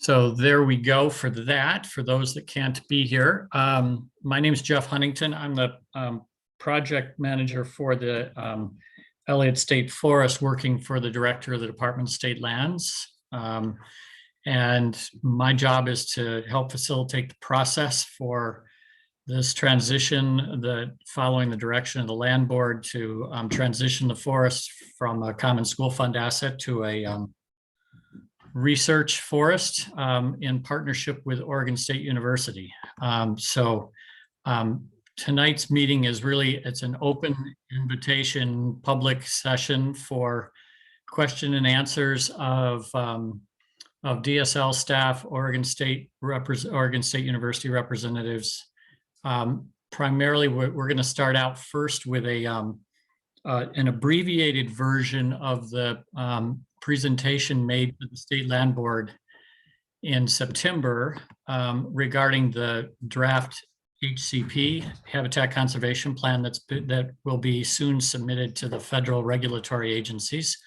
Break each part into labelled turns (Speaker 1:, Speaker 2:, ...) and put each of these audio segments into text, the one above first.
Speaker 1: So there we go for that, for those that can't be here. My name is Jeff Huntington. I'm the project manager for the Elliott State Forest, working for the director of the Department of State Lands. And my job is to help facilitate the process for this transition, following the direction of the land board to transition the forest from a common school fund asset to a research forest in partnership with Oregon State University. Tonight's meeting is it's an open invitation public session for question and answers of DSL staff, Oregon State University representatives. Primarily, we're going to start out first with an abbreviated version of the presentation made to the State Land Board in September regarding the draft HCP, Habitat Conservation Plan, that will be soon submitted to the federal regulatory agencies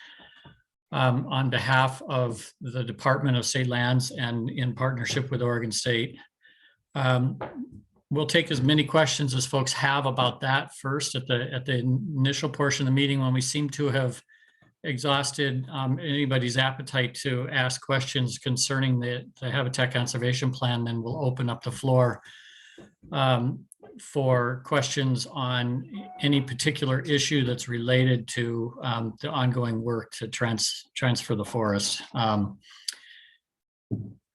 Speaker 1: on behalf of the Department of State Lands and in partnership with Oregon State. We'll take as many questions as folks have about that first at the initial portion of the meeting, when we seem to have exhausted anybody's appetite to ask questions concerning the Habitat Conservation Plan. Then we'll open up the floor for questions on any particular issue that's related to the ongoing work to transfer the forest.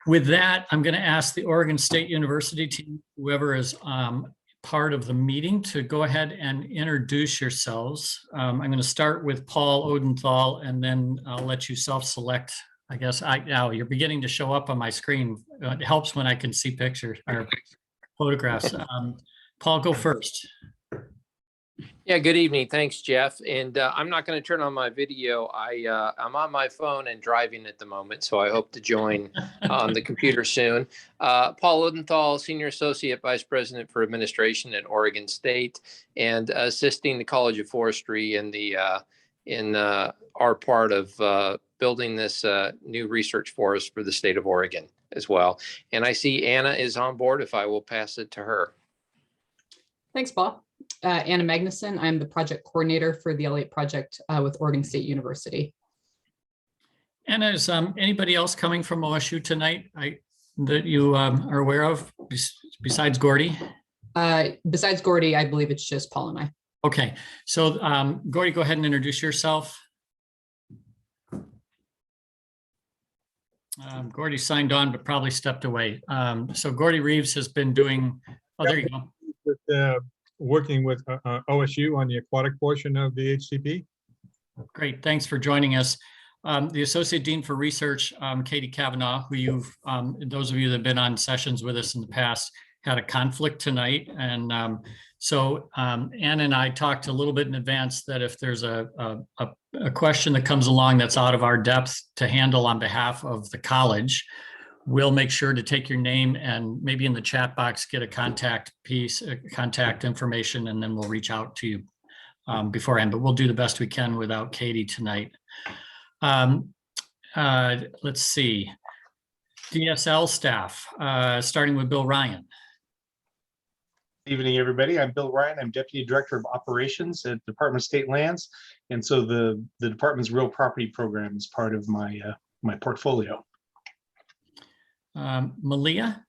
Speaker 1: With that, I'm going to ask the Oregon State University team, whoever is part of the meeting, to go ahead and introduce yourselves. I'm going to start with Paul Odenthal, and then I'll let you self-select. I guess now you're beginning to show up on my screen. It helps when I can see pictures or photographs. Paul, go first.
Speaker 2: Yeah, good evening. Thanks, Jeff. And I'm not going to turn on my video. I'm on my phone and driving at the moment, so I hope to join on the computer soon. Paul Odenthal, Senior Associate Vice President for Administration at Oregon State, and assisting the College of Forestry in our part of building this new research forest for the state of Oregon as well. And I see Anna is on board, if I will pass it to her.
Speaker 3: Thanks, Paul. Anna Magnuson. I'm the project coordinator for the Elliott project with Oregon State University.
Speaker 1: Anna, is anybody else coming from OSU tonight that you are aware of besides Gordy?
Speaker 3: Besides Gordy, I believe it's just Paul and I.
Speaker 1: Okay, so Gordy, go ahead and introduce yourself. Gordy signed on, but probably stepped away. So Gordy Reeves has been doing, oh, there you go.
Speaker 4: Working with OSU on the aquatic portion of the HCP.
Speaker 1: Great, thanks for joining us. The Associate Dean for Research, Katie Kavanaugh, who those of you that have been on sessions with us in the past, had a conflict tonight. And so Anna and I talked a little bit in advance that if there's a question that comes along that's out of our depth to handle on behalf of the college, we'll make sure to take your name and maybe in the chat box get a contact information, and then we'll reach out to you beforehand. But we'll do the best we can without Katie tonight. Let's see. DSL staff, starting with Bill Ryan.
Speaker 5: Good evening, everybody. I'm Bill Ryan. I'm Deputy Director of Operations at Department of State Lands. And so the department's real property program is part of my portfolio.
Speaker 1: Malia.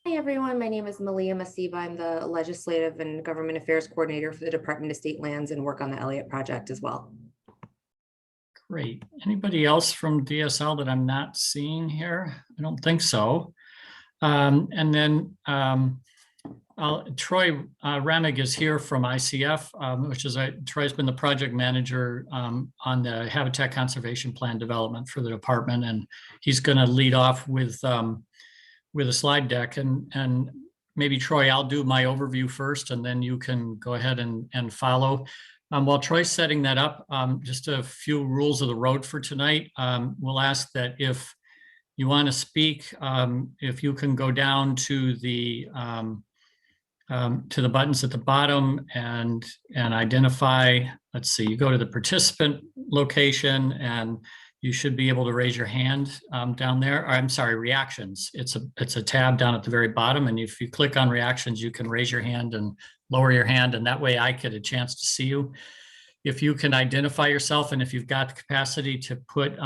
Speaker 6: Hi, everyone. My name is Malia Masiba. I'm the Legislative and Government Affairs Coordinator for the Department of State Lands and work on the Elliott project as well.
Speaker 1: Great. Anybody else from DSL that I'm not seeing here? I don't think so. And then Troy Ramig is here from ICF, which is Troy's been the project manager on the Habitat Conservation Plan development for the department, and he's going to lead off with a slide deck. And maybe Troy, I'll do my overview first, and then you can go ahead and follow. While Troy's setting that up, just a few rules of the road for tonight. We'll ask that if you want to speak, if you can go down to the buttons at the bottom and identify, let's see, you go to the participant location and you should be able to raise your hand down there. Or, I'm sorry, reactions. It's a tab down at the very bottom. And if you click on reactions, you can raise your hand and lower your hand. And that way I get a chance to see you. If you can identify yourself and if you've got the capacity to put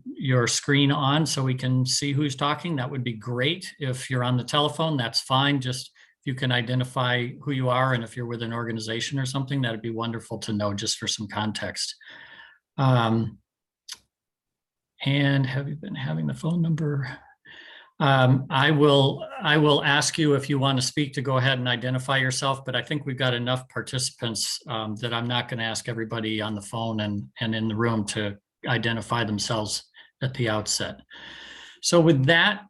Speaker 1: your screen on so we can see who's talking, that would be great. If you're on the telephone, that's fine. Just if you can identify who you are and if you're with an organization or something, that'd be wonderful to know just for some context. And have you been having the phone number? I will ask you if you want to speak to go ahead and identify yourself, but I think we've got enough participants that I'm not going to ask everybody on the phone and in the room to identify themselves at the outset. So with that,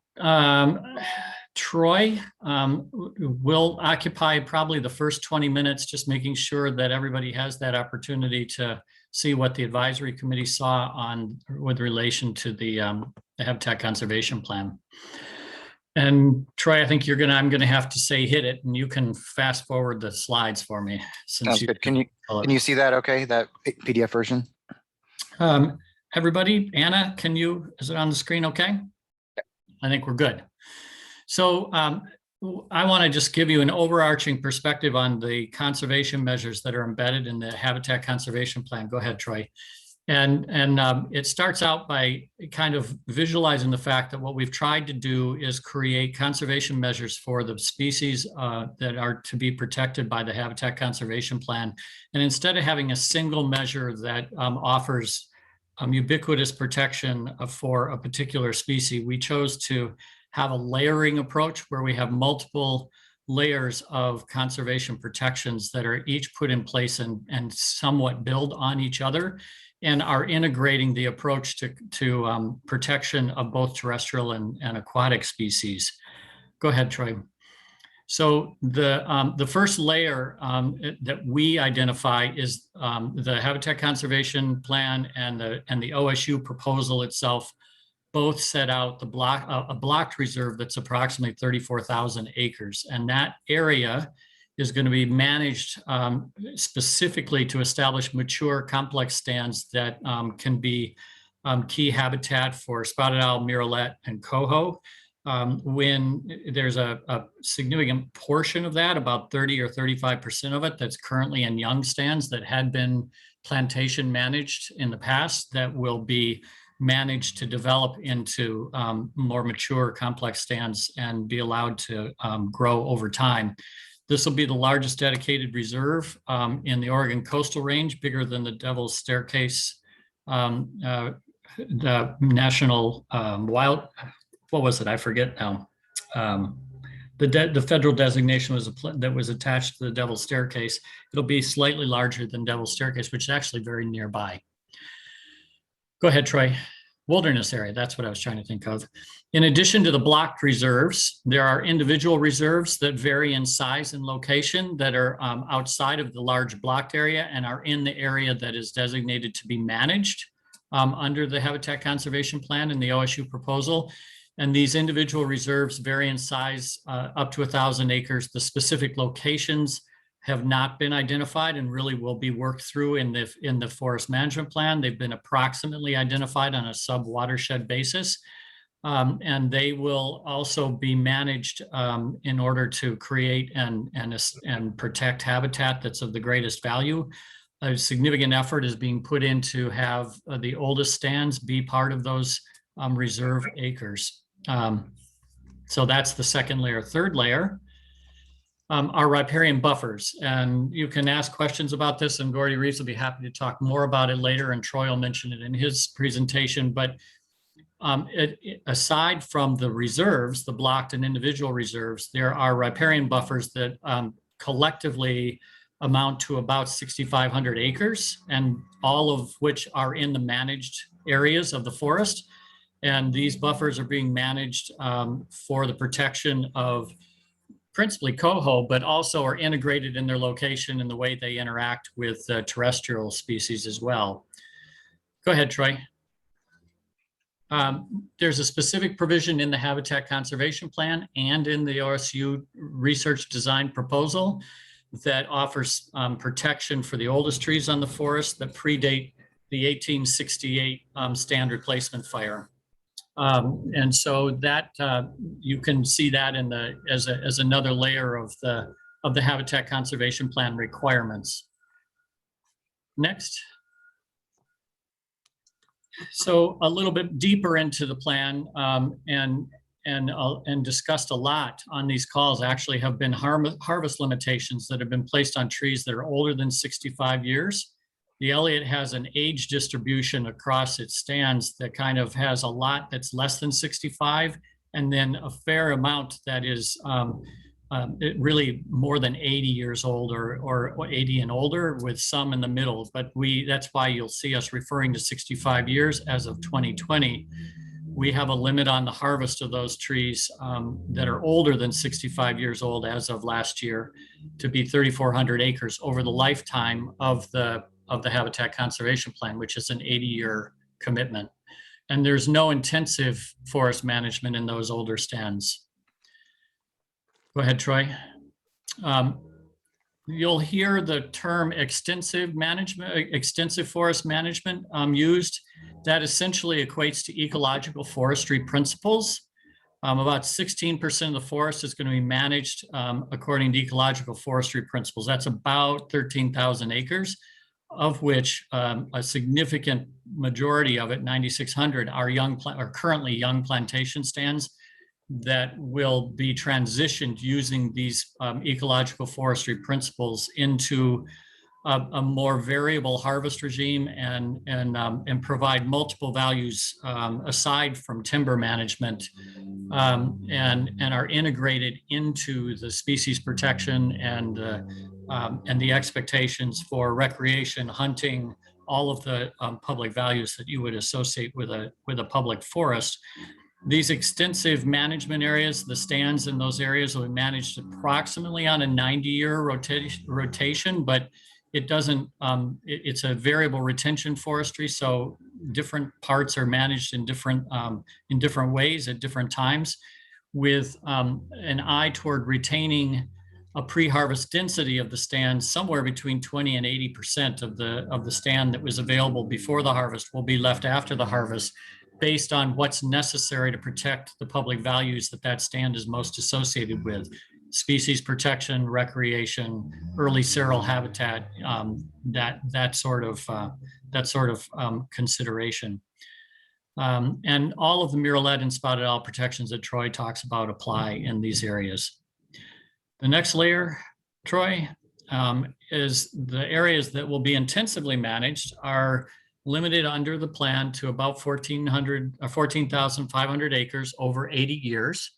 Speaker 1: Troy will occupy probably the first 20 minutes, just making sure that everybody has that opportunity to see what the advisory committee saw on with relation to the Habitat Conservation Plan. And Troy, I think I'm going to have to say hit it, and you can fast forward the slides for me.
Speaker 7: Sounds good. Can you see that okay, that PDF version?
Speaker 1: Everybody, Anna, is it on the screen okay? I think we're good. So I want to just give you an overarching perspective on the conservation measures that are embedded in the Habitat Conservation Plan. Go ahead, Troy. And it starts out by kind of visualizing the fact that what we've tried to do is create conservation measures for the species that are to be protected by the Habitat Conservation Plan. And instead of having a single measure that offers ubiquitous protection for a particular species, we chose to have a layering approach where we have multiple layers of conservation protections that are each put in place and somewhat build on each other, and are integrating the approach to protection of both terrestrial and aquatic species. Go ahead, Troy. So the first layer that we identify is the Habitat Conservation Plan and the OSU proposal itself both set out a blocked reserve that's approximately 34,000 acres. And that area is going to be managed specifically to establish mature complex stands that can be key habitat for spotted owl, murrelet, and coho. When there's a significant portion of that, about 30 or 35% of it, that's currently in young stands that had been plantation managed in the past, that will be managed to develop into more mature complex stands and be allowed to grow over time. This will be the largest dedicated reserve in the Oregon Coastal Range, bigger than the Devil's Staircase, the national wild, what was it? I forget now. The federal designation that was attached to the Devil's Staircase. It'll be slightly larger than Devil's Staircase, which is actually very nearby. Go ahead, Troy. Wilderness area, that's what I was trying to think of. In addition to the blocked reserves, there are individual reserves that vary in size and location that are outside of the large blocked area and are in the area that is designated to be managed under the Habitat Conservation Plan and the OSU proposal. And these individual reserves vary in size up to 1,000 acres. The specific locations have not been identified and really will be worked through in the forest management plan. They've been approximately identified on a sub-watershed basis. And they will also be managed in order to create and protect habitat that's of the greatest value. A significant effort is being put in to have the oldest stands be part of those reserve acres. So that's the second layer. Third layer are riparian buffers. And you can ask questions about this, and Gordy Reeves will be happy to talk more about it later, and Troy will mention it in his presentation. But aside from the reserves, the blocked and individual reserves, there are riparian buffers that collectively amount to about 6,500 acres, and all of which are in the managed areas of the forest. And these buffers are being managed for the protection of principally coho, but also are integrated in their location and the way they interact with terrestrial species as well. Go ahead, Troy. There's a specific provision in the Habitat Conservation Plan and in the OSU research design proposal that offers protection for the oldest trees on the forest that predate the 1868 stand replacement fire. And so that you can see that in the as another layer of the Habitat Conservation Plan requirements. Next. So a little bit deeper into the plan and discussed a lot on these calls actually have been harvest limitations that have been placed on trees that are older than 65 years. The Elliott has an age distribution across its stands that kind of has a lot that's less than 65, and then a fair amount that is really more than 80 years old or 80 and older, with some in the middle. But that's why you'll see us referring to 65 years as of 2020. We have a limit on the harvest of those trees that are older than 65 years old as of last year to be 3,400 acres over the lifetime of the Habitat Conservation Plan, which is an 80-year commitment. And there's no intensive forest management in those older stands. Go ahead, Troy. You'll hear the term extensive forest management used. That essentially equates to ecological forestry principles. About 16% of the forest is going to be managed according to ecological forestry principles. That's about 13,000 acres, of which a significant majority of it, 9,600, are currently young plantation stands that will be transitioned using these ecological forestry principles into a more variable harvest regime and provide multiple values aside from timber management, and are integrated into the species protection and the expectations for recreation, hunting, all of the public values that you would associate with a public forest. These extensive management areas, the stands in those areas, will be managed approximately on a 90-year rotation, but it doesn't, it's a variable retention forestry, so different parts are managed in different ways at different times, with an eye toward retaining a pre-harvest density of the stand somewhere between 20 and 80% of the stand that was available before the harvest will be left after the harvest, based on what's necessary to protect the public values that stand is most associated with: species protection, recreation, early seral habitat, that sort of consideration. And all of the murrelet and spotted owl protections that Troy talks about apply in these areas. The next layer, Troy, is the areas that will be intensively managed are limited under the plan to about 14,500 acres over 80 years.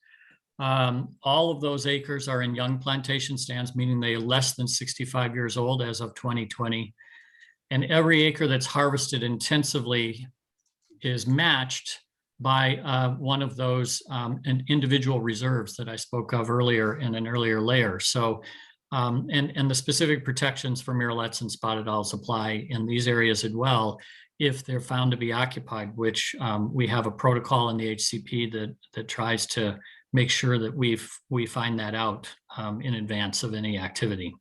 Speaker 1: All of those acres are in young plantation stands, meaning they are less than 65 years old as of 2020. And every acre that's harvested intensively is matched by one of those individual reserves that I spoke of earlier in an earlier layer. So, and the specific protections for murrelets and spotted owls apply in these areas as well, if they're found to be occupied, which we have a protocol in the HCP that tries to make sure that we find that out in advance of any activity.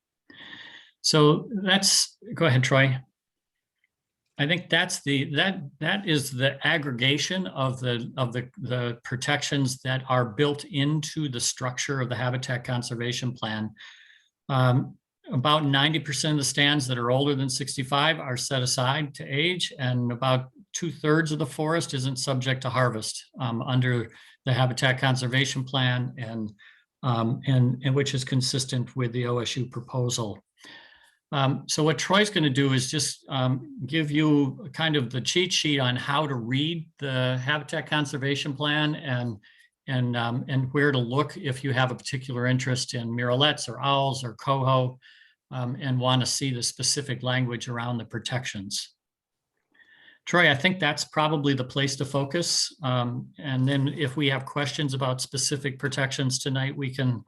Speaker 1: So go ahead, Troy. I think that is the aggregation of the protections that are built into the structure of the Habitat Conservation Plan. About 90% of the stands that are older than 65 are set aside to age, and about 2/3 of the forest isn't subject to harvest under the Habitat Conservation Plan, and which is consistent with the OSU proposal. So what Troy's going to do is just give you kind of the cheat sheet on how to read the Habitat Conservation Plan and where to look if you have a particular interest in murrelets or owls or coho, and want to see the specific language around the protections. Troy, I think that's probably the place to focus. And then if we have questions about specific protections tonight, we can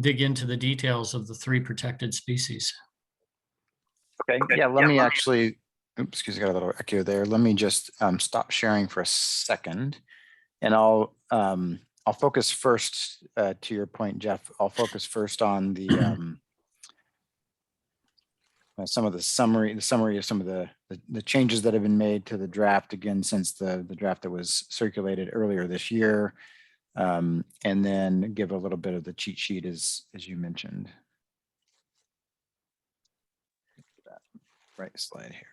Speaker 1: dig into the details of the 3 protected species.
Speaker 7: Okay, yeah, let me actually, oops, excuse me, got a little echo there. Let me just stop sharing for a second, and I'll focus first, to your point, Jeff, I'll focus first on the some of the summary of some of the changes that have been made to the draft, again, since the draft that was circulated earlier this year. And then give a little bit of the cheat sheet as you mentioned. That right slide here.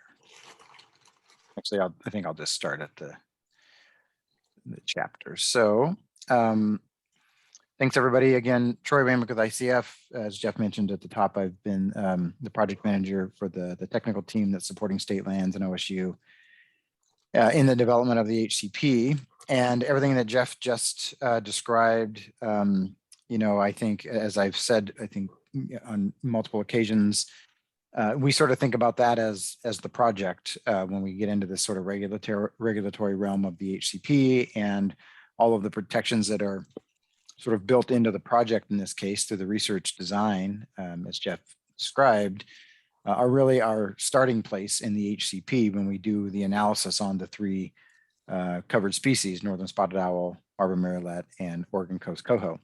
Speaker 7: Actually, I think I'll just start at the chapter. So thanks everybody. Again, Troy Wayman with ICF. As Jeff mentioned at the top, I've been the project manager for the technical team that's supporting state lands and OSU in the development of the HCP. And everything that Jeff just described, you know, I think, as I've said, I think on multiple occasions, we sort of think about that as the project when we get into this sort of regulatory realm of the HCP and all of the protections that are sort of built into the project in this case through the research design, as Jeff described, are really our starting place in the HCP when we do the analysis on the 3 covered species: northern spotted owl, arbor murrelet, and Oregon coast coho.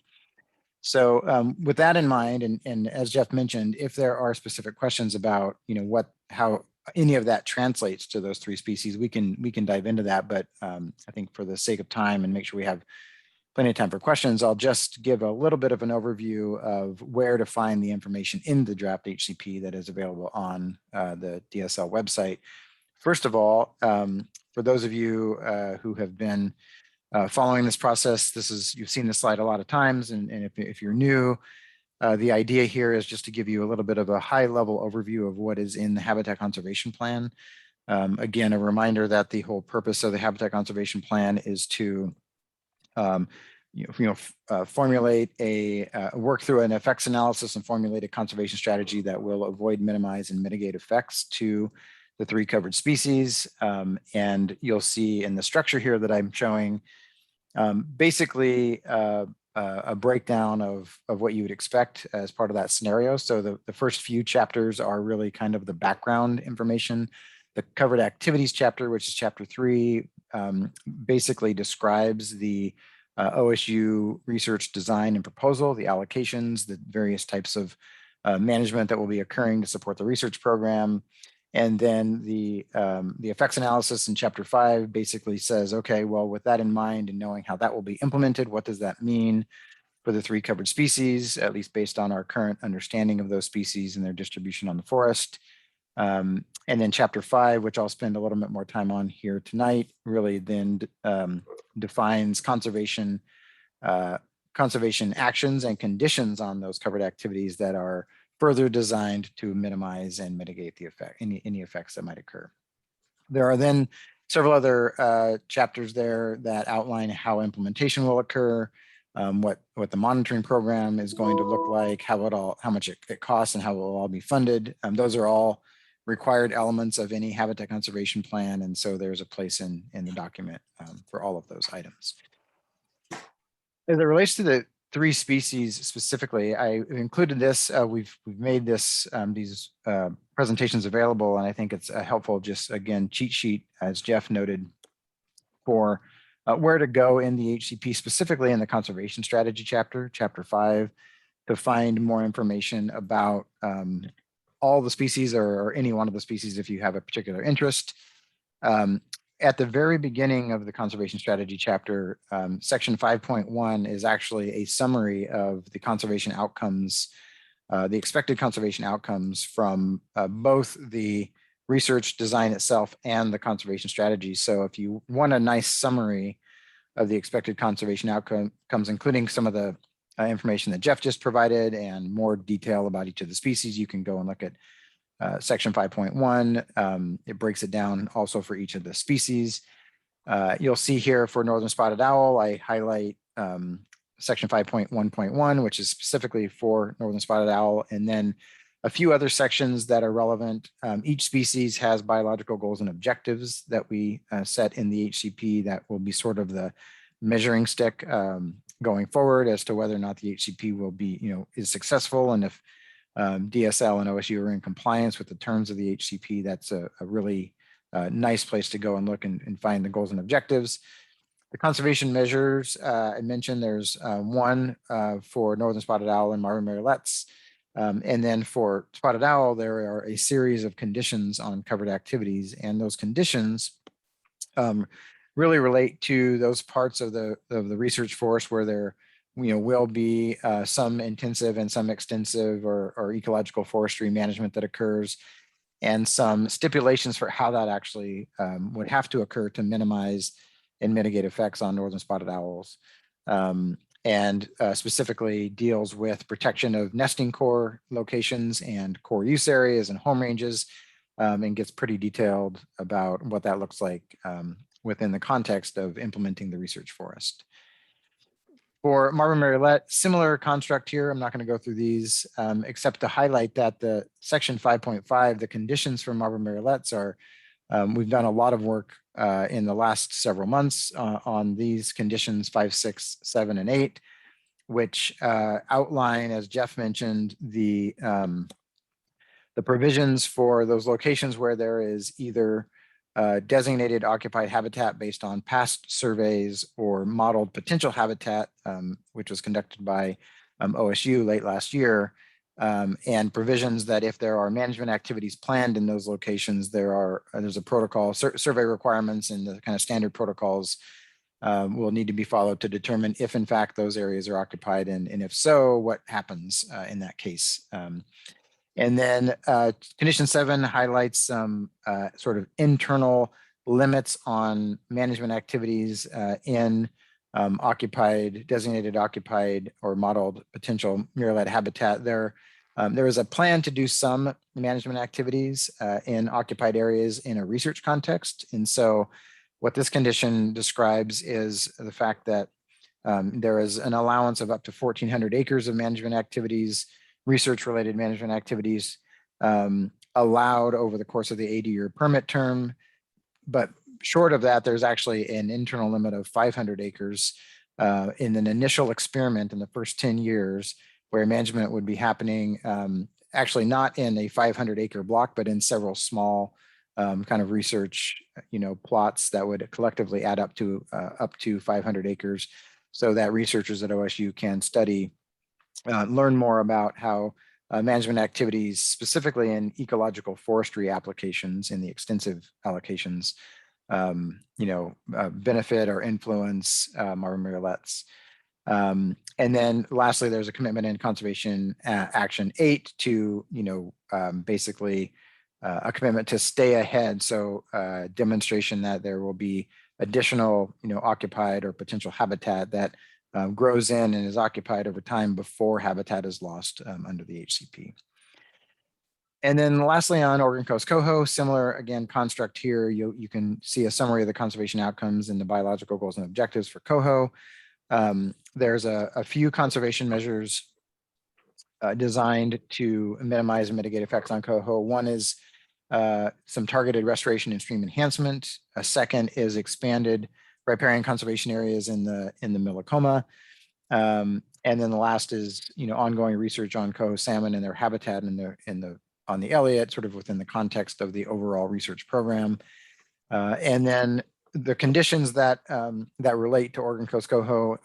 Speaker 7: So with that in mind, and as Jeff mentioned, if there are specific questions about, you know, how any of that translates to those 3 species, we can dive into that. But I think for the sake of time and make sure we have plenty of time for questions, I'll just give a little bit of an overview of where to find the information in the draft HCP that is available on the DSL website. First of all, for those of you who have been following this process, you've seen this slide a lot of times, and if you're new, the idea here is just to give you a little bit of a high-level overview of what is in the Habitat Conservation Plan. Again, a reminder that the whole purpose of the Habitat Conservation Plan is to formulate work through an effects analysis and formulate a conservation strategy that will avoid, minimize, and mitigate effects to the 3 covered species. And you'll see in the structure here that I'm showing basically a breakdown of what you would expect as part of that scenario. So the first few chapters are really kind of the background information. The covered activities chapter, which is chapter 3, basically describes the OSU research design and proposal, the allocations, the various types of management that will be occurring to support the research program. And then the effects analysis in chapter 5 basically says, okay, well, with that in mind and knowing how that will be implemented, what does that mean for the 3 covered species, at least based on our current understanding of those species and their distribution on the forest. And then chapter 5, which I'll spend a little bit more time on here tonight, really then defines conservation actions and conditions on those covered activities that are further designed to minimize and mitigate the effect, any effects that might occur. There are then several other chapters there that outline how implementation will occur, what the monitoring program is going to look like, how much it costs, and how it will all be funded. Those are all required elements of any habitat conservation plan, and so there's a place in the document for all of those items. As it relates to the 3 species specifically, I included this. We've made these presentations available, and I think it's a helpful, just again, cheat sheet, as Jeff noted, for where to go in the HCP, specifically in the conservation strategy chapter, chapter 5, to find more information about all the species or any one of the species if you have a particular interest. At the very beginning of the conservation strategy chapter, section 5.1 is actually a summary of the conservation outcomes, the expected conservation outcomes from both the research design itself and the conservation strategy. So if you want a nice summary of the expected conservation outcomes, including some of the information that Jeff just provided and more detail about each of the species, you can go and look at section 5.1. It breaks it down also for each of the species. You'll see here for northern spotted owl, I highlight section 5.1.1, which is specifically for northern spotted owl, and then a few other sections that are relevant. Each species has biological goals and objectives that we set in the HCP that will be sort of the measuring stick going forward as to whether or not the HCP will be, is successful, and if DSL and OSU are in compliance with the terms of the HCP, that's a really nice place to go and look and find the goals and objectives. The conservation measures, I mentioned there's one for northern spotted owl and marbled murrelets. And then for spotted owl, there are a series of conditions on covered activities, and those conditions really relate to those parts of the research forest where there will be some intensive and some extensive or ecological forestry management that occurs, and some stipulations for how that actually would have to occur to minimize and mitigate effects on northern spotted owls. And specifically deals with protection of nesting core locations and core use areas and home ranges, and gets pretty detailed about what that looks like within the context of implementing the research forest. For Marvin Mariolet, similar construct here. I'm not going to go through these except to highlight that the section 5.5, the conditions for Marvin Mariolets are, we've done a lot of work in the last several months on these conditions 5, 6, 7, and 8, which outline, as Jeff mentioned, the provisions for those locations where there is either designated occupied habitat based on past surveys or modeled potential habitat, which was conducted by OSU late last year, and provisions that if there are management activities planned in those locations, there's a protocol, survey requirements, and the kind of standard protocols will need to be followed to determine if in fact those areas are occupied, and if so, what happens in that case. And then condition 7 highlights some sort of internal limits on management activities in designated occupied or modeled potential murrelet habitat. There is a plan to do some management activities in occupied areas in a research context. And so what this condition describes is the fact that there is an allowance of up to 1,400 acres of management activities, research-related management activities allowed over the course of the 80-year permit term. But short of that, there's actually an internal limit of 500 acres in an initial experiment in the first 10 years, where management would be happening actually not in a 500-acre block, but in several small kind of research plots that would collectively add up to 500 acres, so that researchers at OSU can study learn more about how management activities, specifically in ecological forestry applications in the extensive allocations, benefit or influence Marvin Mariolets. And then lastly, there's a commitment in Conservation Action 8 to, basically a commitment to stay ahead. So demonstration that there will be additional, occupied or potential habitat that grows in and is occupied over time before habitat is lost under the HCP. And then lastly, on Oregon Coast Coho, similar again construct here. You can see a summary of the conservation outcomes and the biological goals and objectives for Coho. There's a few conservation measures designed to minimize and mitigate effects on Coho. One is some targeted restoration and stream enhancement. A second is expanded riparian conservation areas in the Millicoma. And then the last is ongoing research on Coho salmon and their habitat on the Elliott, sort of within the context of the overall research program. And then the conditions that relate to Oregon Coast Coho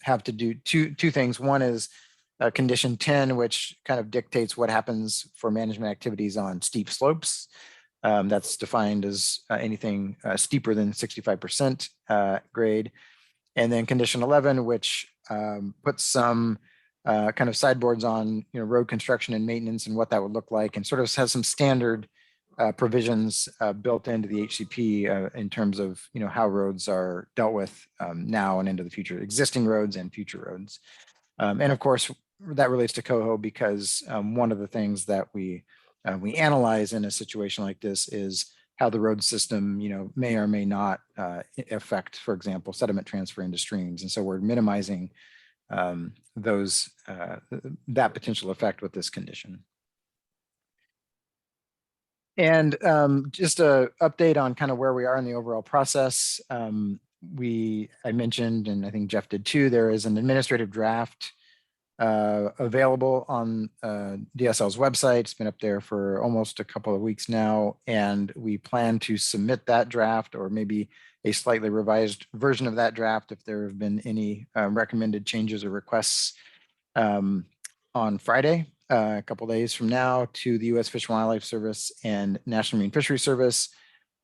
Speaker 7: have to do two things. One is condition 10, which kind of dictates what happens for management activities on steep slopes. That's defined as anything steeper than 65% grade. And then condition 11, which puts some kind of sideboards on road construction and maintenance and what that would look like, and sort of has some standard provisions built into the HCP in terms of how roads are dealt with now and into the future, existing roads and future roads. And of course, that relates to Coho because one of the things that we analyze in a situation like this is how the road system, may or may not affect, for example, sediment transfer into streams. And so we're minimizing that potential effect with this condition. And just a update on kind of where we are in the overall process. I mentioned, and I think Jeff did too, there is an administrative draft available on DSL's website. It's been up there for almost a couple of weeks now, and we plan to submit that draft or maybe a slightly revised version of that draft if there have been any recommended changes or requests on Friday. a couple days from now to the U.S. Fish and Wildlife Service and National Marine Fisheries Service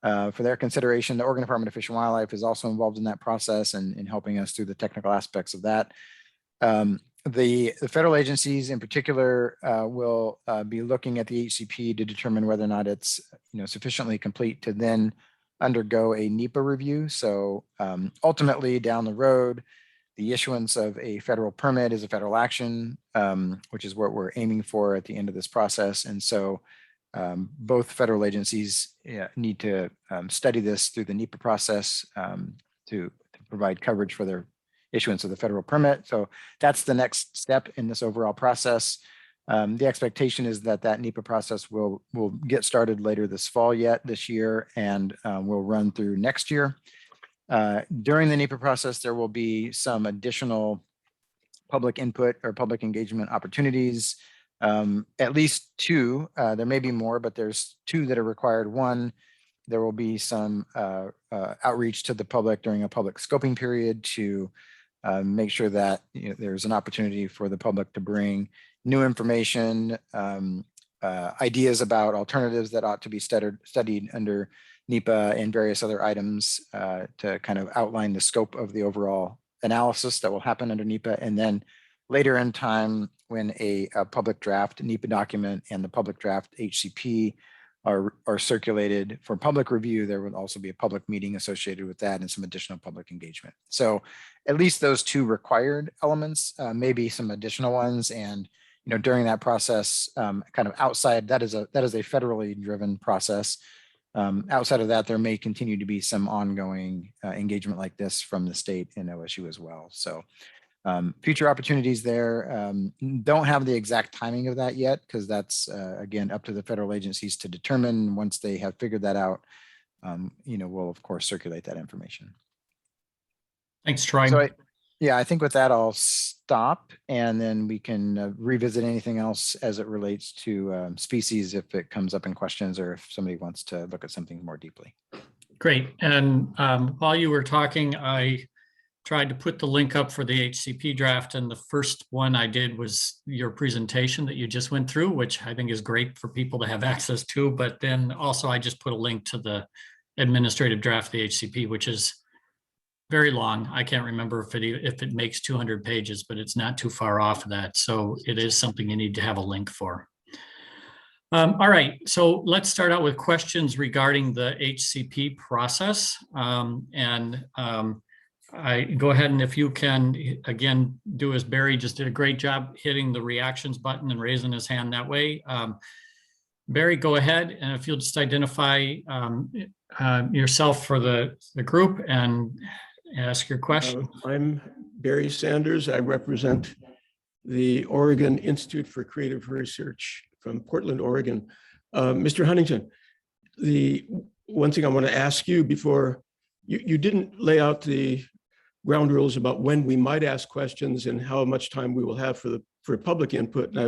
Speaker 7: for their consideration. The Oregon Department of Fish and Wildlife is also involved in that process and in helping us through the technical aspects of that. The federal agencies in particular will be looking at the HCP to determine whether or not it's sufficiently complete to then undergo a NEPA review. So ultimately down the road, the issuance of a federal permit is a federal action, which is what we're aiming for at the end of this process. And so both federal agencies need to study this through the NEPA process to provide coverage for their issuance of the federal permit. So that's the next step in this overall process. The expectation is that that NEPA process will get started later this year and will run through next year. During the NEPA process, there will be some additional public input or public engagement opportunities, at least two. There may be more, but there's two that are required. One, there will be some outreach to the public during a public scoping period to make sure that there's an opportunity for the public to bring new information, ideas about alternatives that ought to be studied under NEPA and various other items to kind of outline the scope of the overall analysis that will happen under NEPA. And then later in time, when a public draft NEPA document and the public draft HCP are circulated for public review, there would also be a public meeting associated with that and some additional public engagement. So at least those two required elements, maybe some additional ones. And during that process, kind of outside, that is a federally driven process. Outside of that, there may continue to be some ongoing engagement like this from the state and OSU as well. So future opportunities there. Don't have the exact timing of that yet, because that's again up to the federal agencies to determine. Once they have figured that out, we'll of course circulate that information.
Speaker 1: Thanks, Troy.
Speaker 7: So I think with that I'll stop, and then we can revisit anything else as it relates to species if it comes up in questions, or if somebody wants to look at something more deeply.
Speaker 1: Great. And while you were talking, I tried to put the link up for the HCP draft, and the first one I did was your presentation that you just went through, which I think is great for people to have access to. But then also I just put a link to the administrative draft of the HCP, which is very long. I can't remember if it makes 200 pages, but it's not too far off of that. So it is something you need to have a link for. All right, so let's start out with questions regarding the HCP process. I go ahead, and if you can, again, do as Barry just did a great job hitting the reactions button and raising his hand that way. Barry, go ahead, and if you'll just identify yourself for the group and ask your question.
Speaker 8: I'm Barry Sanders. I represent the Oregon Institute for Creative Research from Portland, Oregon. Mr. Huntington, the one thing I want to ask you before, you didn't lay out the ground rules about when we might ask questions and how much time we will have for public input. And I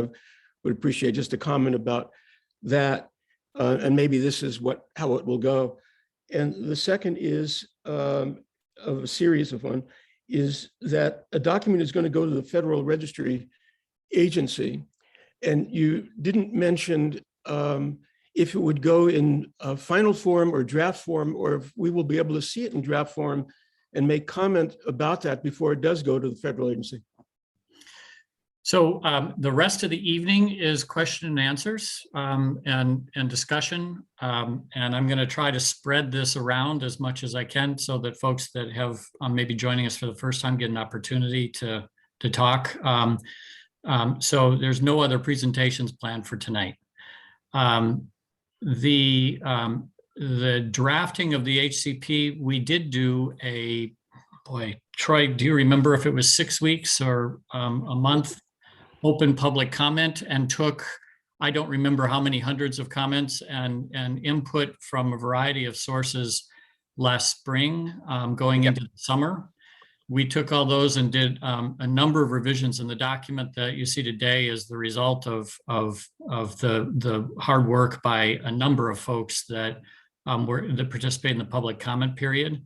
Speaker 8: would appreciate just a comment about that. And maybe this is how it will go. And the second is, of a series of one, is that a document is going to go to the Federal Registry Agency. And you didn't mention if it would go in a final form or draft form, or if we will be able to see it in draft form and make comment about that before it does go to the federal agency.
Speaker 1: So the rest of the evening is question and answers and discussion. And I'm going to try to spread this around as much as I can so that folks that have maybe joining us for the first time get an opportunity to talk. So there's no other presentations planned for tonight. The drafting of the HCP, we did do Troy, do you remember if it was 6 weeks or a month open public comment, and took, I don't remember how many hundreds of comments and input from a variety of sources last spring going into the summer. We took all those and did a number of revisions, in the document that you see today is the result of the hard work by a number of folks that participated in the public comment period.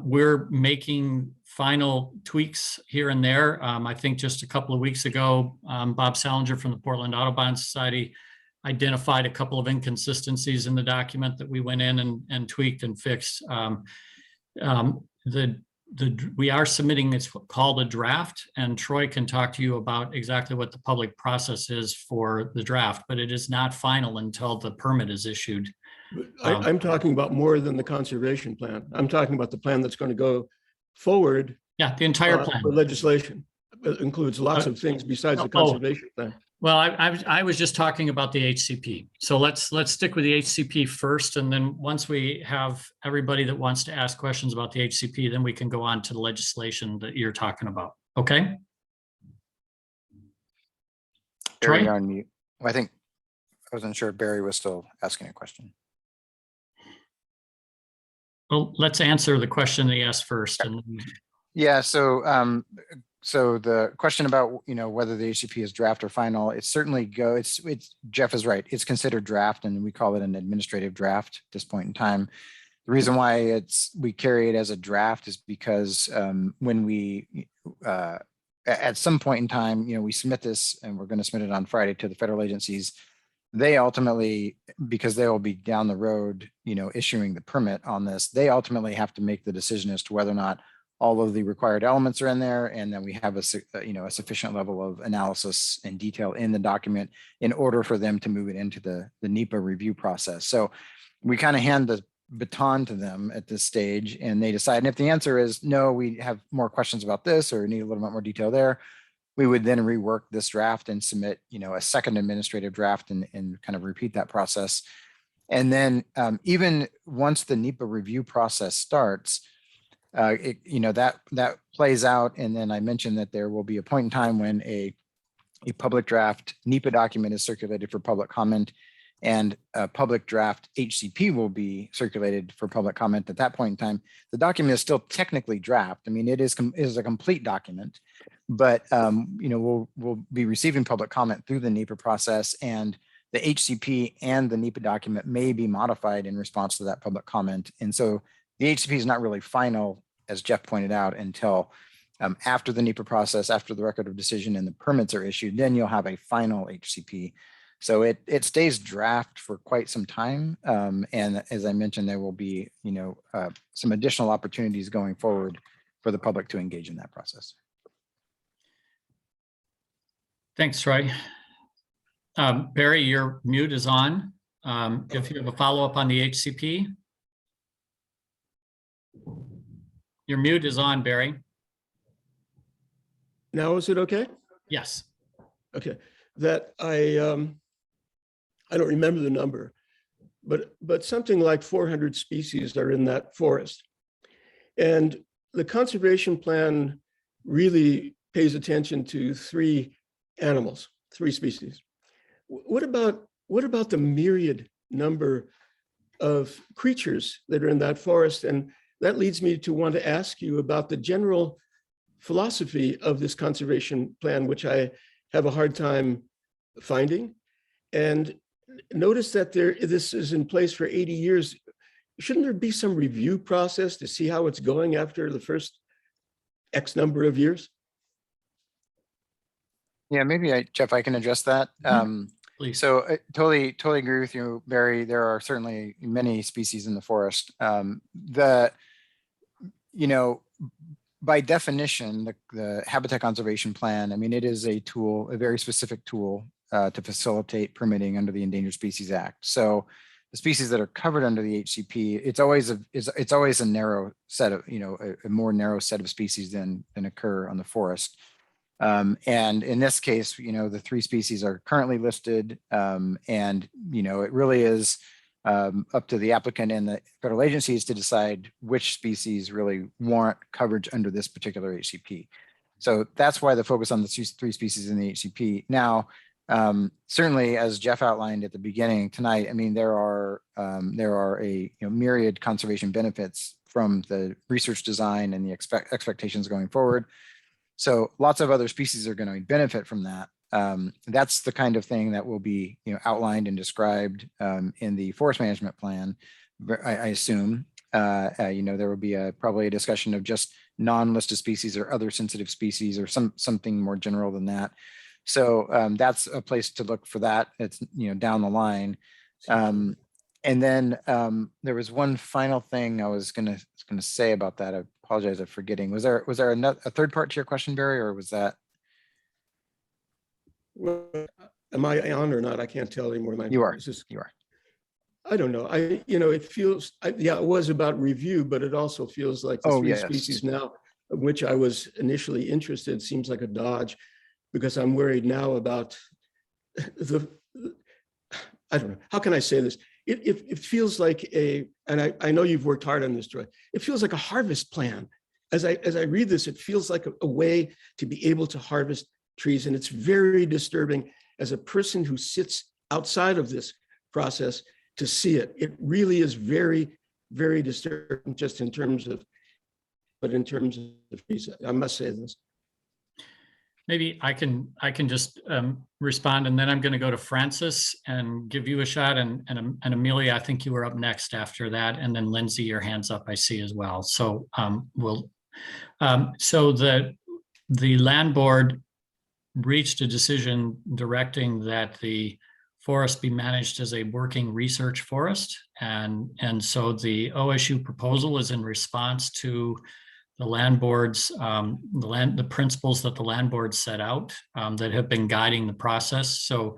Speaker 1: We're making final tweaks here and there. I think just a couple of weeks ago, Bob Salinger from the Portland Audubon Society identified a couple of inconsistencies in the document that we went in and tweaked and fixed. We are submitting, it's called a draft, and Troy can talk to you about exactly what the public process is for the draft, but it is not final until the permit is issued.
Speaker 8: I'm talking about more than the conservation plan. I'm talking about the plan that's going to go forward.
Speaker 1: Yeah, the entire plan.
Speaker 8: For legislation. It includes lots of things besides the conservation plan.
Speaker 1: Well, I was just talking about the HCP. So let's stick with the HCP first. And then once we have everybody that wants to ask questions about the HCP, then we can go on to the legislation that you're talking about. Okay?
Speaker 7: Barry,
Speaker 1: Troy?
Speaker 7: you're on mute. Well, I wasn't sure if Barry was still asking a question.
Speaker 1: Well, let's answer the question that he asked first. And
Speaker 7: Yeah, so the question about, whether the HCP is draft or final, it certainly it's Jeff is right. It's considered draft, and we call it an administrative draft at this point in time. The reason why we carry it as a draft is because when we at some point in time, we submit this, and we're going to submit it on Friday to the federal agencies. They ultimately, because they will be down the road, issuing the permit on this, they ultimately have to make the decision as to whether or not all of the required elements are in there, and then we have a sufficient level of analysis and detail in the document in order for them to move it into the NEPA review process. So we kind of hand the baton to them at this stage, and they decide. And if the answer is no, we have more questions about this or need a little bit more detail there, we would then rework this draft and submit, a second administrative draft and kind of repeat that process. And then even once the NEPA review process starts, that plays out. And then I mentioned that there will be a point in time when a public draft NEPA document is circulated for public comment, and a public draft HCP will be circulated for public comment. At that point in time, the document is still technically draft. I mean, it is a complete document, but we'll be receiving public comment through the NEPA process, and the HCP and the NEPA document may be modified in response to that public comment. And so the HCP is not really final, as Jeff pointed out, until after the NEPA process, after the record of decision and the permits are issued, then you'll have a final HCP. So it stays draft for quite some time. And as I mentioned, there will be, some additional opportunities going forward for the public to engage in that process.
Speaker 1: thanks, Troy. Barry, your mute is on. If you have a follow-up on the HCP. Your mute is on, Barry.
Speaker 8: Now, is it okay?
Speaker 1: Yes.
Speaker 8: Okay, that I don't remember the number, but something like 400 species are in that forest. And the conservation plan really pays attention to 3 animals, 3 species. What about the myriad number of creatures that are in that forest? And that leads me to want to ask you about the general philosophy of this conservation plan, which I have a hard time finding. And notice that this is in place for 80 years. Shouldn't there be some review process to see how it's going after the first X number of years?
Speaker 7: Yeah, maybe Jeff, I can address that.
Speaker 1: Please.
Speaker 7: So I totally agree with you, Barry. There are certainly many species in the forest. By definition, the habitat conservation plan, I mean, it is a tool, a very specific tool to facilitate permitting under the Endangered Species Act. So the species that are covered under the HCP, it's always a narrow set of, a more narrow set of species than occur on the forest. And in this case, the 3 species are currently listed, and it really is up to the applicant and the federal agencies to decide which species really warrant coverage under this particular HCP. So that's why the focus on the 3 species in the HCP. Now, certainly, as Jeff outlined at the beginning tonight, I mean, there are a myriad conservation benefits from the research design and the expectations going forward. So lots of other species are going to benefit from that. That's the kind of thing that will be outlined and described in the forest management plan, I assume. There would be probably a discussion of just non-listed species or other sensitive species or something more general than that. So that's a place to look for that. It's down the line. And then there was one final thing I was gonna say about that. I apologize for forgetting. Was there a third part to your question, Barry, or was that?
Speaker 8: Well, am I on or not? I can't tell anymore.
Speaker 7: You are.
Speaker 8: You are. I don't know. It feels, yeah, it was about review, but it also feels like the three species now, of which I was initially interested, seems like a dodge, because I'm worried now about I don't know, how can I say this? It feels like and I know you've worked hard on this, Troy. It feels like a harvest plan. As I read this, it feels like a way to be able to harvest trees. And it's very disturbing as a person who sits outside of this process to see it. It really is very, very disturbing just in terms of trees. I must say this.
Speaker 1: Maybe I can just respond, and then I'm going to go to Francis and give you a shot, and Amelia, I think you were up next after that, and then Lindsay, your hand's up, I see as well. So so the land board reached a decision directing that the forest be managed as a working research forest, and so the OSU proposal is in response to the land board's the principles that the land board set out that have been guiding the process. So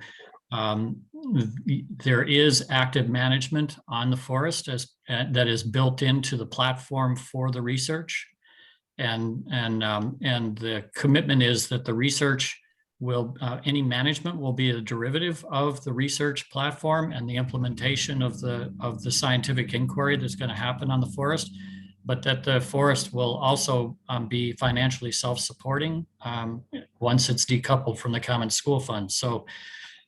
Speaker 1: there is active management on the forest that is built into the platform for the research, and the commitment is that the research will any management will be a derivative of the research platform and the implementation of the scientific inquiry that's going to happen on the forest, but that the forest will also be financially self-supporting once it's decoupled from the Common School Fund. So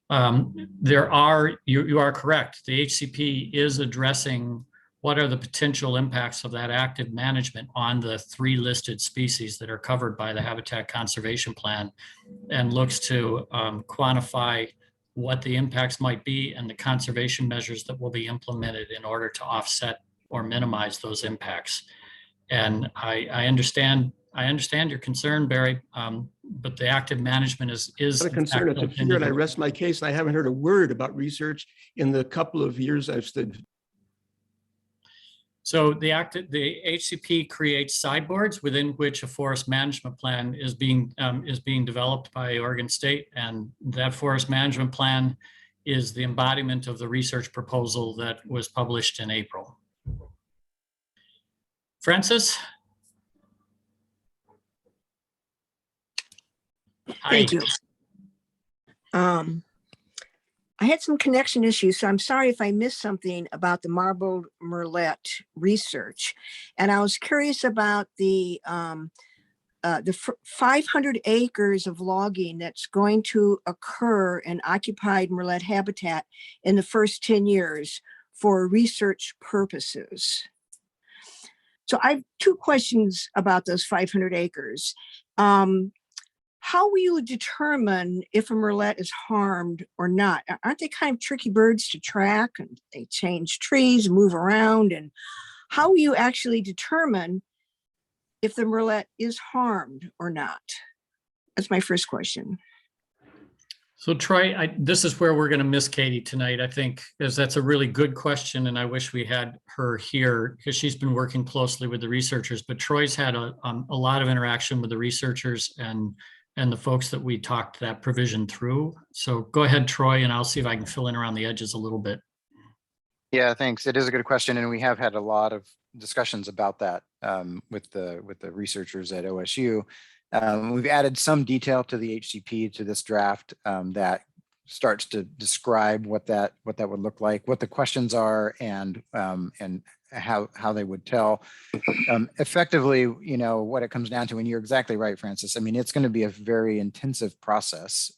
Speaker 1: you are correct. The HCP is addressing what are the potential impacts of that active management on the 3 listed species that are covered by the Habitat Conservation Plan, and looks to quantify what the impacts might be and the conservation measures that will be implemented in order to offset or minimize those impacts. And I understand your concern, Barry, but the active management is
Speaker 8: not a concern. It's a fear, and I rest my case. And I haven't heard a word about research in the couple of years I've stood.
Speaker 1: So the HCP creates sideboards within which a forest management plan is being developed by Oregon State, and that forest management plan is the embodiment of the research proposal that was published in April. Francis?
Speaker 9: Thank you. I had some connection issues, so I'm sorry if I missed something about the marbled murrelet research. And I was curious about the 500 acres of logging that's going to occur in occupied murrelet habitat in the first 10 years for research purposes. So I have 2 questions about those 500 acres. How will you determine if a murrelet is harmed or not? Aren't they kind of tricky birds to track, and they change trees, move around? And how will you actually determine if the murrelet is harmed or not? That's my first question.
Speaker 1: So Troy, this is where we're going to miss Katie tonight, I think, because that's a really good question, and I wish we had her here because she's been working closely with the researchers. But Troy's had a lot of interaction with the researchers and the folks that we talked that provision through. So go ahead, Troy, and I'll see if I can fill in around the edges a little bit.
Speaker 7: Yeah, thanks. It is a good question, and we have had a lot of discussions about that with the researchers at OSU. We've added some detail to the HCP to this draft that starts to describe what that would look like, what the questions are, and how they would tell. Effectively, what it comes down to, and you're exactly right, Francis. I mean, it's going to be a very intensive process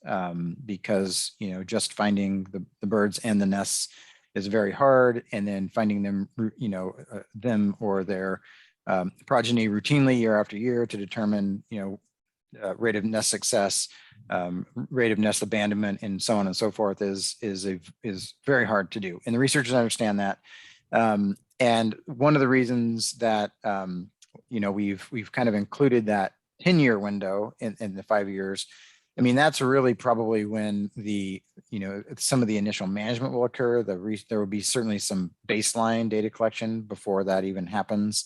Speaker 7: because just finding the birds and the nests is very hard, and then finding them, them or their progeny routinely year after year to determine, rate of nest success, rate of nest abandonment, and so on and so forth is very hard to do. And the researchers understand that. And one of the reasons that, we've kind of included that 10-year window in the 5 years, I mean, that's really probably when some of the initial management will occur. There will be certainly some baseline data collection before that even happens.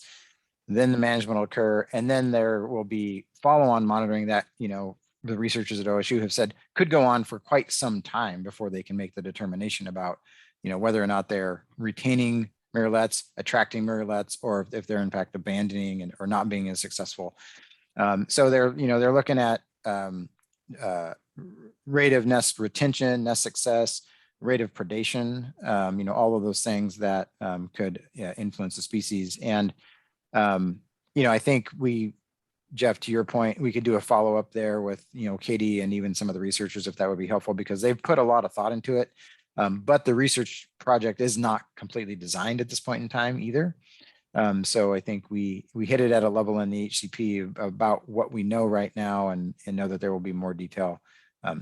Speaker 7: Then the management will occur, and then there will be follow-on monitoring that, the researchers at OSU have said could go on for quite some time before they can make the determination about, whether or not they're retaining mirrorlets, attracting mirrorlets, or if they're in fact abandoning or not being as successful. So they're looking at rate of nest retention, nest success, rate of predation, all of those things that could influence the species. And, I think Jeff, to your point, we could do a follow-up there with, Katie and even some of the researchers, if that would be helpful, because they've put a lot of thought into it. But the research project is not completely designed at this point in time either. So I think we hit it at a level in the HCP about what we know right now, and know that there will be more detail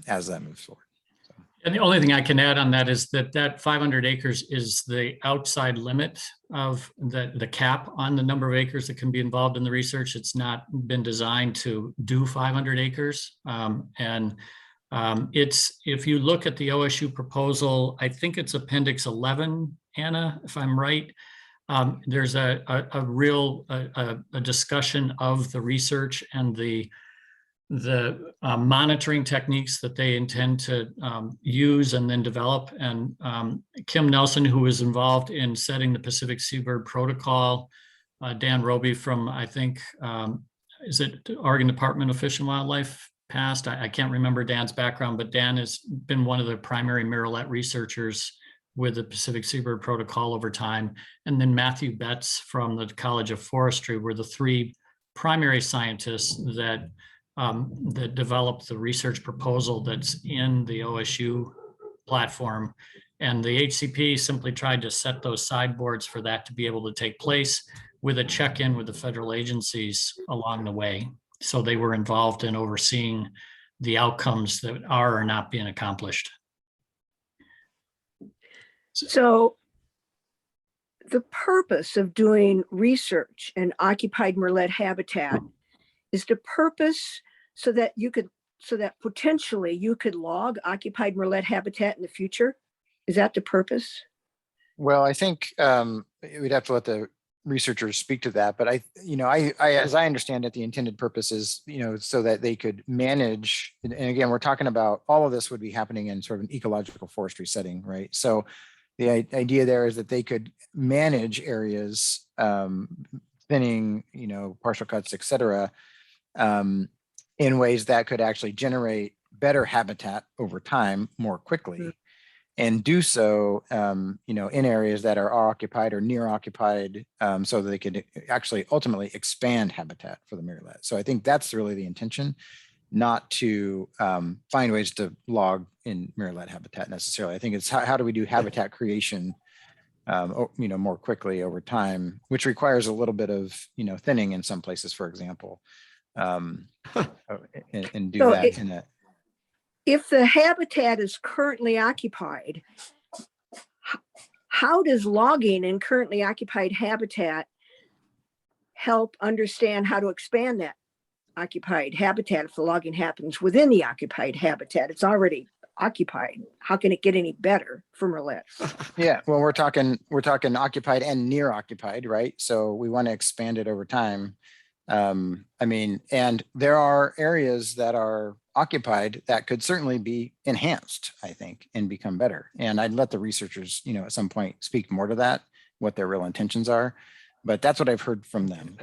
Speaker 7: as that moves forward. So.
Speaker 1: And the only thing I can add on that is that 500 acres is the outside limit of the cap on the number of acres that can be involved in the research. It's not been designed to do 500 acres. If you look at the OSU proposal, I think it's Appendix 11, Anna, if I'm right. There's a real discussion of the research and the monitoring techniques that they intend to use and then develop. And Kim Nelson, who was involved in setting the Pacific Seabird Protocol, Dan Roby from, I think, is it Oregon Department of Fish and Wildlife passed? I can't remember Dan's background, but Dan has been one of the primary mirrorlet researchers with the Pacific Seabird Protocol over time. And then Matthew Betts from the College of Forestry were the three primary scientists that developed the research proposal that's in the OSU platform. And the HCP simply tried to set those sideboards for that to be able to take place with a check-in with the federal agencies along the way. So they were involved in overseeing the outcomes that are or not being accomplished.
Speaker 9: So the purpose of doing research in occupied mirrorlet habitat is the purpose so that potentially you could log occupied mirrorlet habitat in the future. Is that the purpose?
Speaker 7: Well, I think we'd have to let the researchers speak to that, but I, as I understand it, the intended purpose is, so that they could manage, and again, we're talking about all of this would be happening in sort of an ecological forestry setting, right? So the idea there is that they could manage areas, thinning, partial cuts, et cetera, in ways that could actually generate better habitat over time more quickly, and do so, in areas that are occupied or near occupied, so that they could actually ultimately expand habitat for the mirrorlet. So I think that's really the intention, not to find ways to log in mirrorlet habitat necessarily. I think it's how do we do habitat creation, more quickly over time, which requires a little bit of, thinning in some places, for example, and do
Speaker 9: So
Speaker 7: that in a.
Speaker 9: If the habitat is currently occupied, how does logging in currently occupied habitat help understand how to expand that occupied habitat if the logging happens within the occupied habitat? It's already occupied. How can it get any better from mirrorlet?
Speaker 7: Yeah, well, we're talking occupied and near occupied, right? So we want to expand it over time. And there are areas that are occupied that could certainly be enhanced, I think, and become better. And I'd let the researchers, at some point speak more to that, what their real intentions are. But that's what I've heard from them.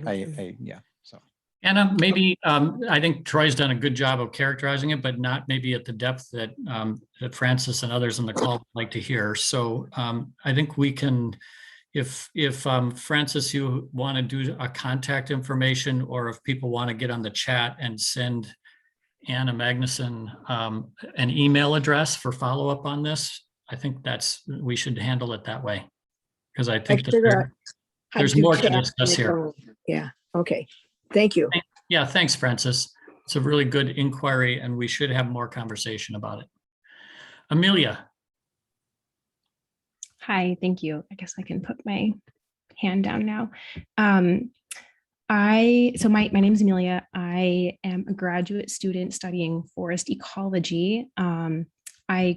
Speaker 7: So.
Speaker 1: Anna, maybe I think Troy's done a good job of characterizing it, but not maybe at the depth that that Francis and others on the call would like to hear. So I think we can, if Francis, you want to do a contact information, or if people want to get on the chat and send Anna Magnuson an email address for follow-up on this, I think we should handle it that way, because I think there's more to discuss here.
Speaker 9: Yeah. Okay. Thank you.
Speaker 1: Yeah. Thanks, Francis. It's a really good inquiry, and we should have more conversation about it. Amelia.
Speaker 10: Hi, thank you. I guess I can put my hand down now. My name is Amelia. I am a graduate student studying forest ecology. I'm a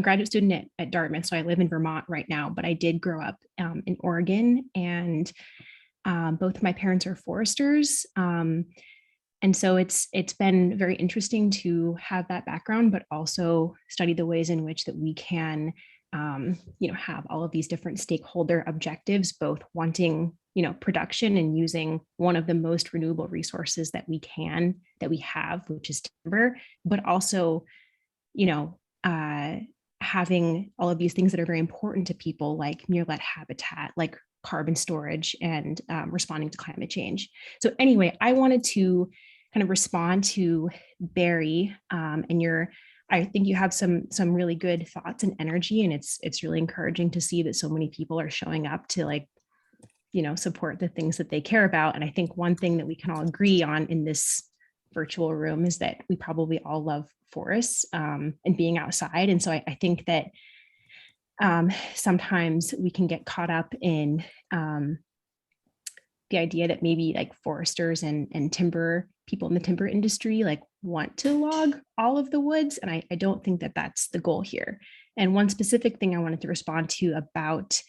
Speaker 10: graduate student at Dartmouth, so I live in Vermont right now, but I did grow up in Oregon, and both of my parents are foresters. And so it's been very interesting to have that background, but also study the ways in which that we can have all of these different stakeholder objectives, both wanting, production and using one of the most renewable resources that we have, which is timber, but also, having all of these things that are very important to people, like murrelet habitat, like carbon storage, and responding to climate change. So anyway, I wanted to kind of respond to Barry and I think you have some really good thoughts and energy, and it's really encouraging to see that so many people are showing up to support the things that they care about. And I think one thing that we can all agree on in this virtual room is that we probably all love forests and being outside. And so I think that sometimes we can get caught up in the idea that maybe like foresters and timber people in the timber industry want to log all of the woods. And I don't think that that's the goal here. And one specific thing I wanted to respond to about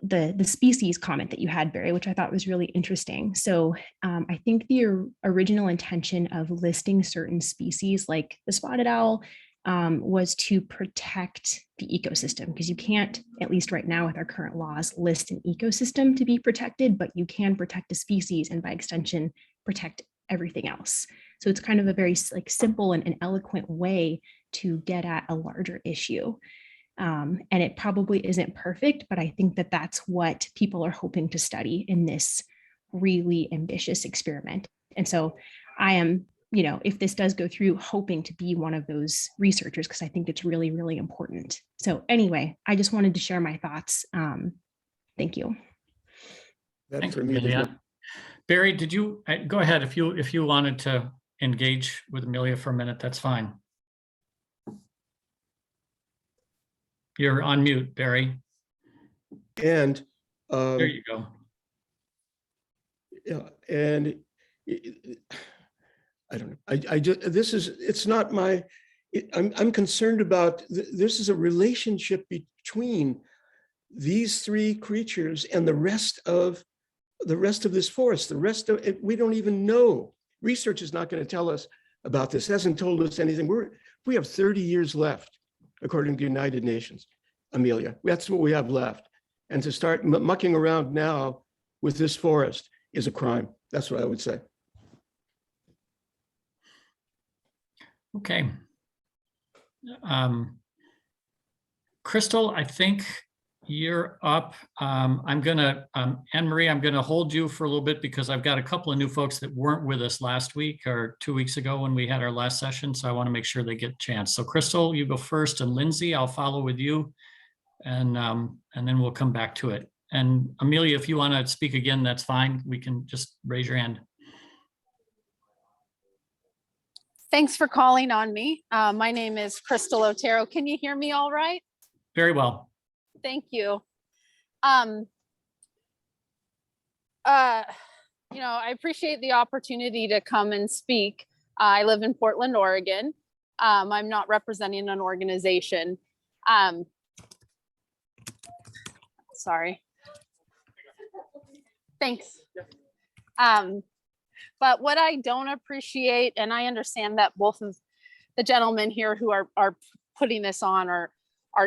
Speaker 10: the species comment that you had, Barry, which I thought was really interesting. So I think the original intention of listing certain species like the spotted owl was to protect the ecosystem, because you can't, at least right now with our current laws, list an ecosystem to be protected, but you can protect a species and by extension protect everything else. So it's kind of a very simple and eloquent way to get at a larger issue. And it probably isn't perfect, but I think that that's what people are hoping to study in this really ambitious experiment. And so I am, if this does go through, hoping to be one of those researchers, because I think it's really, really important. So anyway, I just wanted to share my thoughts. Thank you.
Speaker 1: Thanks, Amelia. Barry, did you go ahead if you wanted to engage with Amelia for a minute? That's fine. You're on mute, Barry.
Speaker 8: And
Speaker 1: there you go.
Speaker 8: Yeah, and I don't know. I just it's not my. I'm concerned about this is a relationship between these three creatures and the rest of this forest. The rest of it, we don't even know. Research is not going to tell us about this. It hasn't told us anything. We have 30 years left, according to the United Nations, Amelia. That's what we have left. And to start mucking around now with this forest is a crime. That's what I would say.
Speaker 1: Okay. Crystal, I think you're up. I'm gonna, Anne-Marie, I'm gonna hold you for a little bit because I've got a couple of new folks that weren't with us last week or 2 weeks ago when we had our last session. So I want to make sure they get a chance. So Crystal, you go first, and Lindsay, I'll follow with you, and then we'll come back to it. And Amelia, if you want to speak again, that's fine. We can just raise your hand.
Speaker 11: Thanks for calling on me. My name is Crystal Otero. Can you hear me all right?
Speaker 1: Very well.
Speaker 11: Thank you. I appreciate the opportunity to come and speak. I live in Portland, Oregon. I'm not representing an organization. Sorry. Thanks. But what I don't appreciate, and I understand that both of the gentlemen here who are putting this on are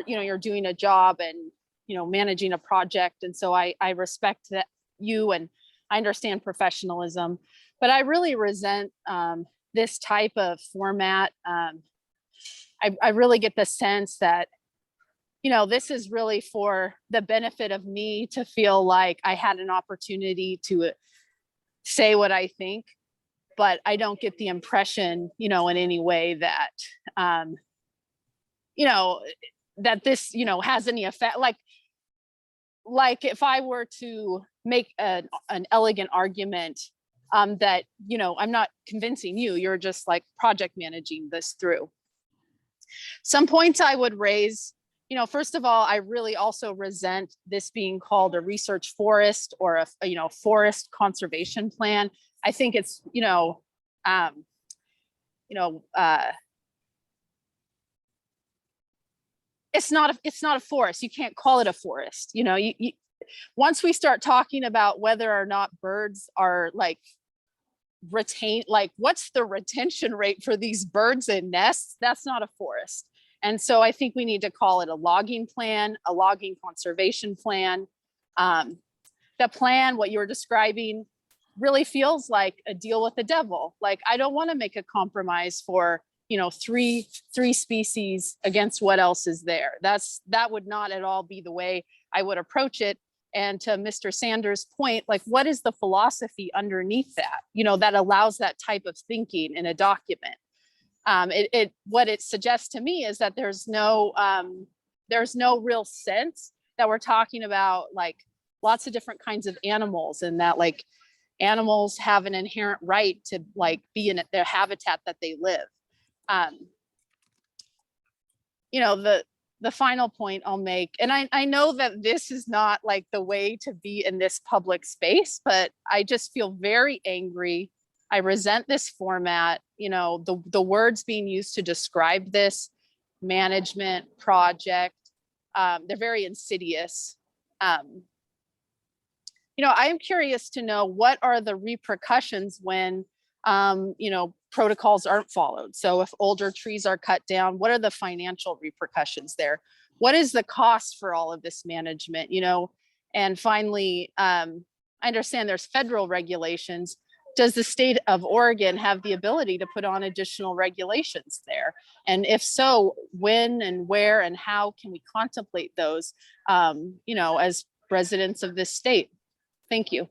Speaker 11: you're doing a job and, managing a project. And so I respect that you, and I understand professionalism, but I really resent this type of format. I really get the sense that, this is really for the benefit of me to feel like I had an opportunity to say what I think, but I don't get the impression, in any way that, that this, has any effect. Like if I were to make an elegant argument that, I'm not convincing you, you're just like project managing this through. Some points I would raise first of all, I really also resent this being called a research forest or a forest conservation plan. I think it's, it's not a forest. You can't call it a forest. Once we start talking about whether or not birds are retained, what's the retention rate for these birds in nests? That's not a forest. And so I think we need to call it a logging plan, a logging conservation plan. The plan, what you're describing, really feels like a deal with the devil. I don't want to make a compromise for, three species against what else is there. That would not at all be the way I would approach it. And to Mr. Sanders' point, what is the philosophy underneath that, that allows that type of thinking in a document? What it suggests to me is that there's no real sense that we're talking about lots of different kinds of animals, and that animals have an inherent right to be in their habitat that they live. The final point I'll make, and I know that this is not the way to be in this public space, but I just feel very angry. I resent this format, the words being used to describe this management project, they're very insidious. I am curious to know what are the repercussions when, protocols aren't followed. So if older trees are cut down, what are the financial repercussions there? What is the cost for all of this management, And finally, I understand there's federal regulations. Does the state of Oregon have the ability to put on additional regulations there? And if so, when and where and how can we contemplate those, as residents of this state? Thank you.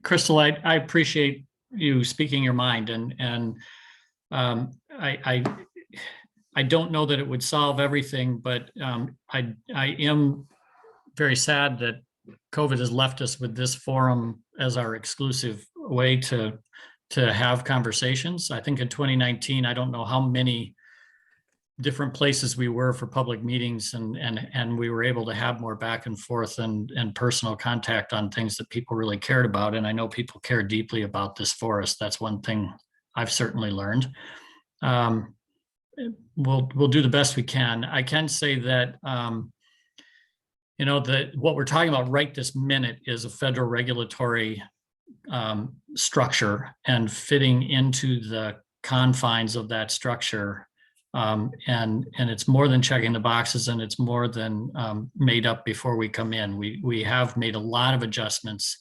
Speaker 1: Crystal, I appreciate you speaking your mind, and I don't know that it would solve everything, but I am very sad that COVID has left us with this forum as our exclusive way to have conversations. I think in 2019, I don't know how many different places we were for public meetings, and we were able to have more back and forth and personal contact on things that people really cared about. And I know people care deeply about this forest. That's one thing I've certainly learned. We'll do the best we can. I can say that what we're talking about right this minute is a federal regulatory structure, and fitting into the confines of that structure. And it's more than checking the boxes, and it's more than made up before we come in. We have made a lot of adjustments,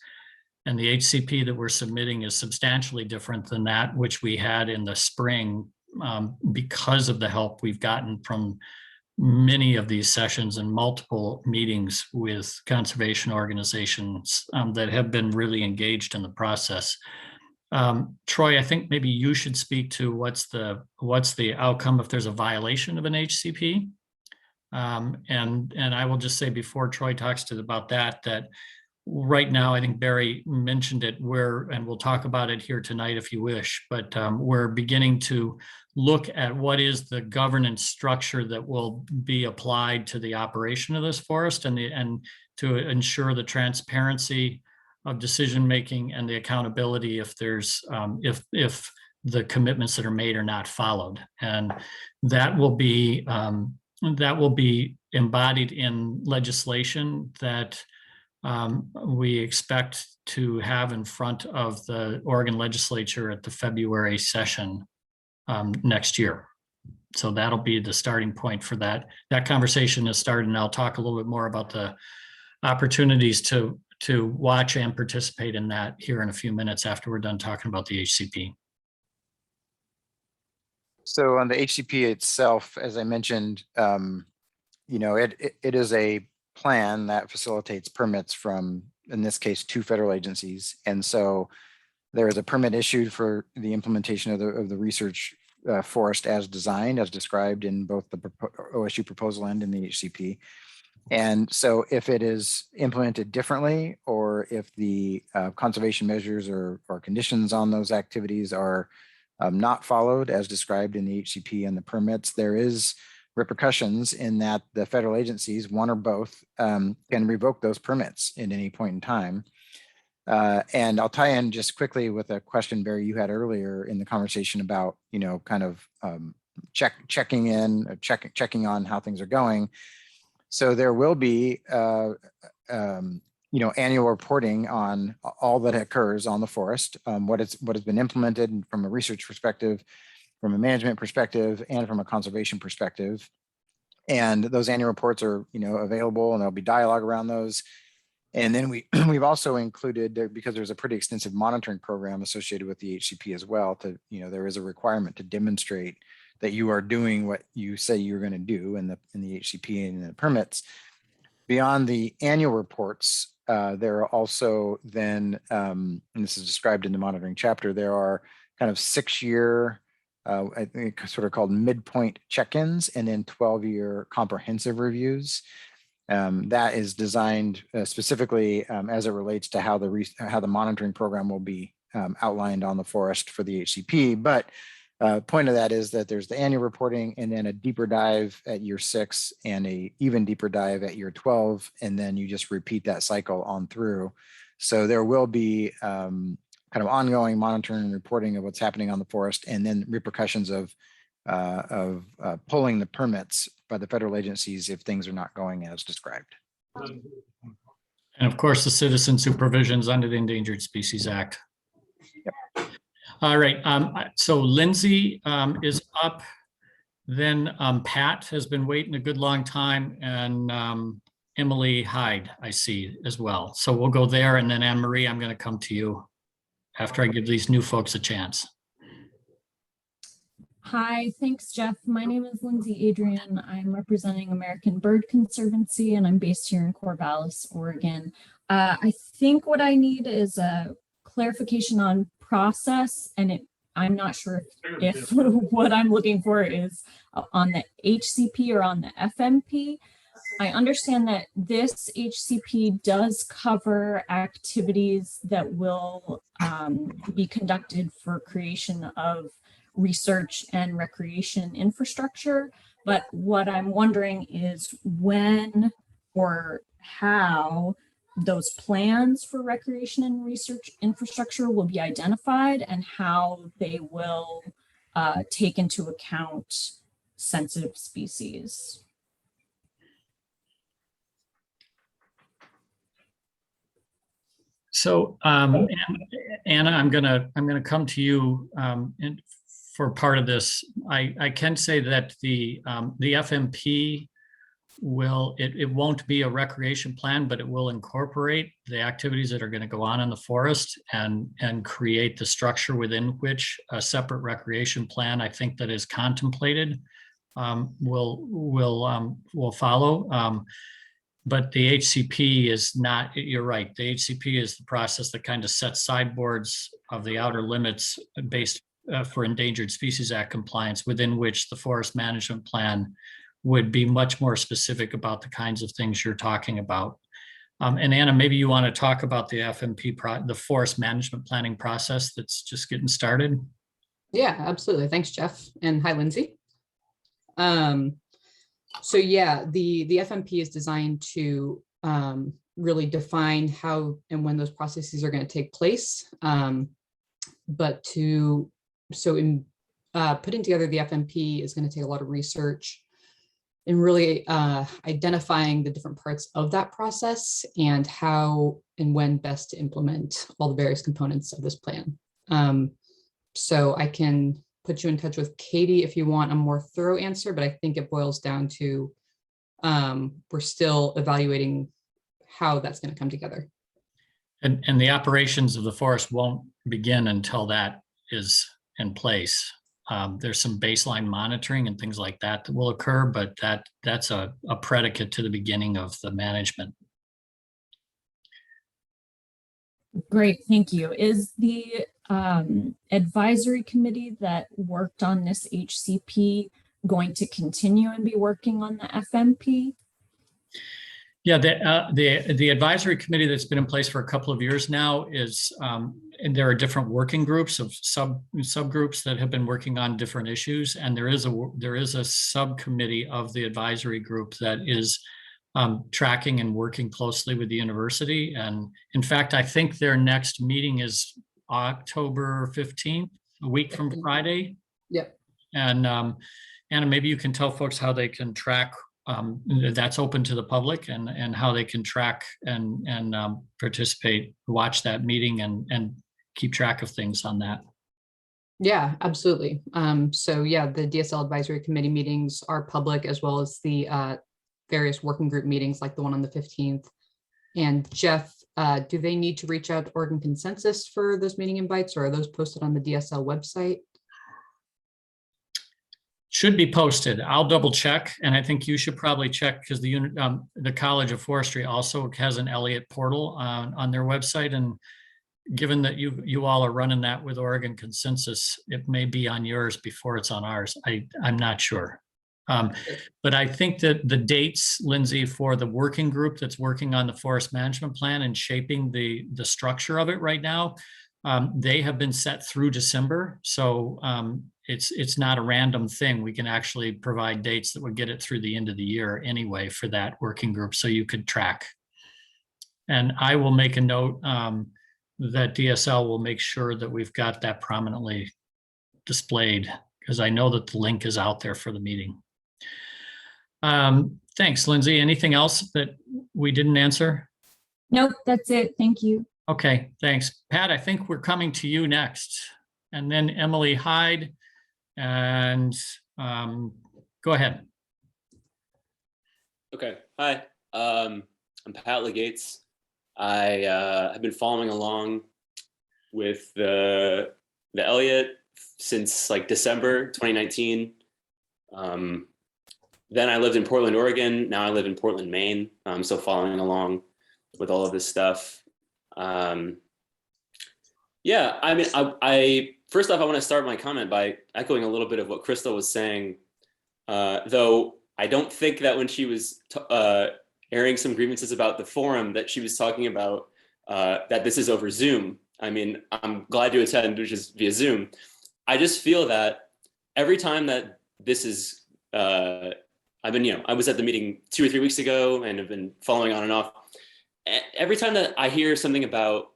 Speaker 1: and the HCP that we're submitting is substantially different than that which we had in the spring, because of the help we've gotten from many of these sessions and multiple meetings with conservation organizations that have been really engaged in the process. Troy, I think maybe you should speak to what's the outcome if there's a violation of an HCP. And I will just say before Troy talks about that right now, I think Barry mentioned it, and we'll talk about it here tonight if you wish, but we're beginning to look at what is the governance structure that will be applied to the operation of this forest, and to ensure the transparency of decision-making and the accountability if there's if the commitments that are made are not followed. And that will be embodied in legislation that we expect to have in front of the Oregon legislature at the February session next year. So that'll be the starting point for that. That conversation has started, and I'll talk a little bit more about the opportunities to watch and participate in that here in a few minutes after we're done talking about the HCP.
Speaker 7: So on the HCP itself, as I mentioned, it is a plan that facilitates permits from, in this case, 2 federal agencies. And so there is a permit issued for the implementation of the research forest as designed, as described in both the OSU proposal and in the HCP. And so if it is implemented differently, or if the conservation measures or conditions on those activities are not followed as described in the HCP and the permits, there is repercussions in that the federal agencies, one or both, can revoke those permits at any point in time. And I'll tie in just quickly with a question, Barry, you had earlier in the conversation about, kind of checking on how things are going. So there will be, annual reporting on all that occurs on the forest, what has been implemented from a research perspective, from a management perspective, and from a conservation perspective. And those annual reports are, available, and there'll be dialogue around those. And then we've also included, because there's a pretty extensive monitoring program associated with the HCP as well, there is a requirement to demonstrate that you are doing what you say you're going to do in the HCP and the permits. Beyond the annual reports, there are also then, and this is described in the monitoring chapter, there are kind of 6-year, I think sort of called midpoint check-ins, and then 12-year comprehensive reviews. That is designed specifically as it relates to how the monitoring program will be outlined on the forest for the HCP. But point of that is that there's the annual reporting, and then a deeper dive at year 6, and a even deeper dive at year 12, and then you just repeat that cycle on through. So there will be kind of ongoing monitoring and reporting of what's happening on the forest, and then repercussions of pulling the permits by the federal agencies if things are not going as described.
Speaker 1: And of course, the citizen supervisions under the Endangered Species Act.
Speaker 7: Yep.
Speaker 1: All right. So Lindsay is up. Then Pat has been waiting a good long time, and Emily Hyde, I see as well. So we'll go there, and then Anne Marie, I'm going to come to you after I give these new folks a chance.
Speaker 12: Hi, thanks, Jeff. My name is Lindsay Adrian. I'm representing American Bird Conservancy, and I'm based here in Corvallis, Oregon. I think what I need is a clarification on process, and I'm not sure if what I'm looking for is on the HCP or on the FMP. I understand that this HCP does cover activities that will be conducted for creation of research and recreation infrastructure. But what I'm wondering is when or how those plans for recreation and research infrastructure will be identified, and how they will take into account sensitive species.
Speaker 1: So Anna, I'm gonna come to you for part of this. I can say that the FMP it won't be a recreation plan, but it will incorporate the activities that are going to go on in the forest and create the structure within which a separate recreation plan, I think, that is contemplated will follow. But the HCP is not, you're right, the HCP is the process that kind of sets sideboards of the outer limits based for Endangered Species Act compliance, within which the forest management plan would be much more specific about the kinds of things you're talking about. And Anna, maybe you want to talk about the FMP, the forest management planning process that's just getting started.
Speaker 3: Yeah, absolutely. Thanks, Jeff. And hi, Lindsay. So yeah, the FMP is designed to really define how and when those processes are going to take place. But putting together the FMP is going to take a lot of research and really identifying the different parts of that process and how and when best to implement all the various components of this plan. So I can put you in touch with Katie if you want a more thorough answer, but I think it boils down to we're still evaluating how that's going to come together.
Speaker 1: And the operations of the forest won't begin until that is in place. There's some baseline monitoring and things like that will occur, but that's a predicate to the beginning of the management.
Speaker 12: Great, thank you. Is the advisory committee that worked on this HCP going to continue and be working on the FMP?
Speaker 1: Yeah, the advisory committee that's been in place for a couple of years now is, and there are different working groups of subgroups that have been working on different issues, and there is a subcommittee of the advisory group that is tracking and working closely with the university. And in fact, I think their next meeting is October 15th, a week from Friday.
Speaker 3: Yep.
Speaker 1: And Anna, maybe you can tell folks how they can track. That's open to the public, and how they can track and participate, watch that meeting, and keep track of things on that.
Speaker 3: Yeah, absolutely. So yeah, the DSL advisory committee meetings are public, as well as the various working group meetings like the one on the 15th. And Jeff, do they need to reach out to Oregon Consensus for those meeting invites, or are those posted on the DSL website?
Speaker 1: Should be posted. I'll double check, and I think you should probably check, because the College of Forestry also has an Elliott portal on their website, and given that you all are running that with Oregon Consensus, it may be on yours before it's on ours. I'm not sure. But I think that the dates, Lindsay, for the working group that's working on the forest management plan and shaping the structure of it right now, they have been set through December. So it's not a random thing. We can actually provide dates that would get it through the end of the year anyway for that working group, so you could track. And I will make a note that DSL will make sure that we've got that prominently displayed, because I know that the link is out there for the meeting. Thanks, Lindsay. Anything else that we didn't answer?
Speaker 12: Nope, that's it. Thank you.
Speaker 1: Okay, thanks. Pat, I think we're coming to you next. And then Emily Hyde, and go ahead.
Speaker 13: Okay, hi. I'm Pat Legates. I have been following along with the Elliott since like December 2019. Then I lived in Portland, Oregon. Now I live in Portland, Maine. So following along with all of this stuff. Yeah, I mean, I first off, I want to start my comment by echoing a little bit of what Crystal was saying, though I don't think that when she was airing some grievances about the forum that she was talking about that this is over Zoom. I mean, I'm glad to attend, which is via Zoom. I just feel that every time that this is, I was at the meeting 2 or 3 weeks ago and have been following on and off. Every time that I hear something about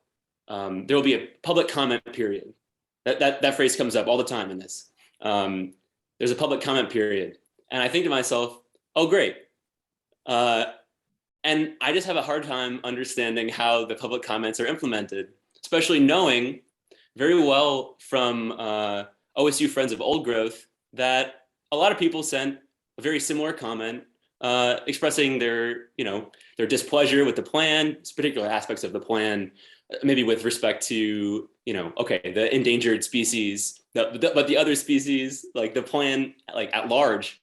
Speaker 13: there will be a public comment period, that phrase comes up all the time in this. There's a public comment period. And I think to myself, oh, great. And I just have a hard time understanding how the public comments are implemented, especially knowing very well from OSU Friends of Old Growth that a lot of people sent a very similar comment expressing their displeasure with the plan, particular aspects of the plan, maybe with respect to, okay, the endangered species, but the other species, like the plan, like at large.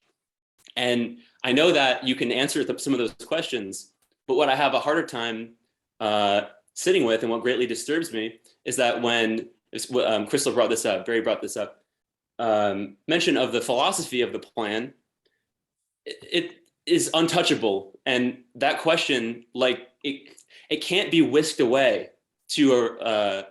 Speaker 13: And I know that you can answer some of those questions, but what I have a harder time sitting with, and what greatly disturbs me, is that when Crystal brought this up, Barry brought this up, mention of the philosophy of the plan, it is untouchable. And that question, like it can't be whisked away to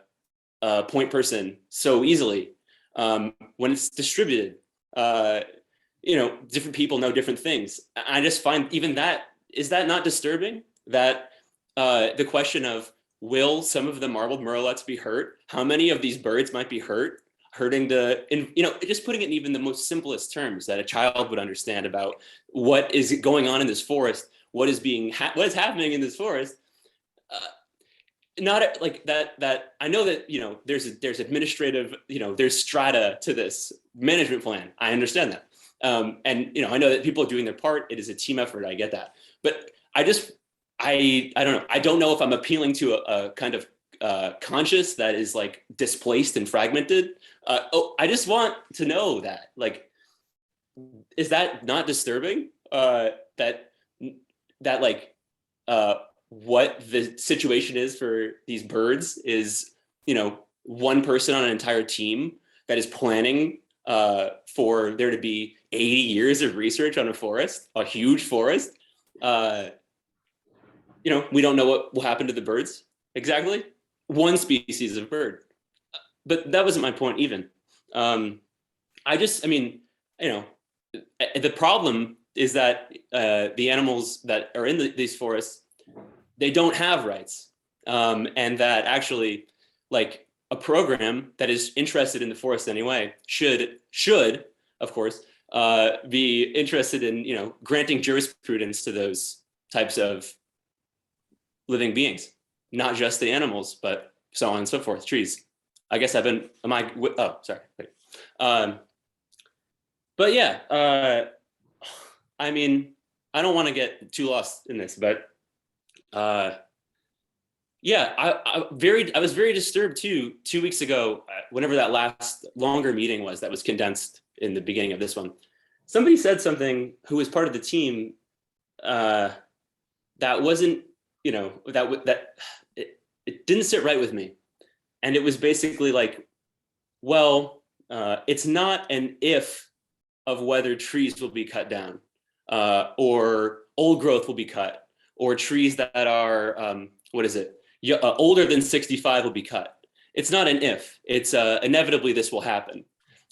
Speaker 13: a point person so easily when it's distributed. Different people know different things. I just find even that, is that not disturbing? That the question of, will some of the marbled murrelets be hurt? How many of these birds might be hurting just putting it in even the most simplest terms that a child would understand about what is going on in this forest, what is happening in this forest. Not like that. I know that, there's administrative, there's strata to this management plan. I understand that. And I know that people are doing their part. It is a team effort. I get that. But I don't know. I don't know if I'm appealing to a kind of conscious that is like displaced and fragmented. I just want to know that, like, is that not disturbing? That what the situation is for these birds is, one person on an entire team that is planning for there to be 80 years of research on a forest, a huge forest. we don't know what will happen to the birds exactly. One species of bird, but that wasn't my point even. The problem is that the animals that are in these forests, they don't have rights, and that actually, like, a program that is interested in the forest anyway should of course be interested in granting jurisprudence to those types of living beings, not just the animals, but so on and so forth, trees. I guess sorry. Wait. But yeah, I don't want to get too lost in this, but yeah, I was very disturbed too 2 weeks ago, whenever that last longer meeting was that was condensed in the beginning of this one. Somebody said something who was part of the team that wasn't, it didn't sit right with me. And it was basically like, well, it's not an if of whether trees will be cut down, or old growth will be cut, or trees that are, older than 65 will be cut. It's not an if, it's inevitably this will happen.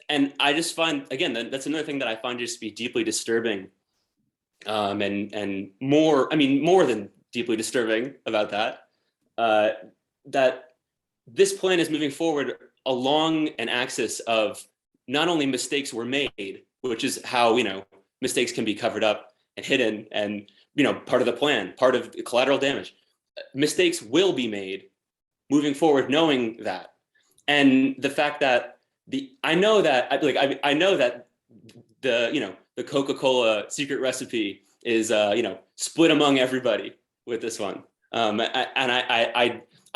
Speaker 13: And I just find, again, that's another thing that I find just to be deeply disturbing, and more than deeply disturbing about that, that this plan is moving forward along an axis of not only mistakes were made, which is how, mistakes can be covered up and hidden and, part of the plan, part of the collateral damage. Mistakes will be made moving forward, knowing that. And the fact that I know that the Coca-Cola secret recipe is, split among everybody with this one.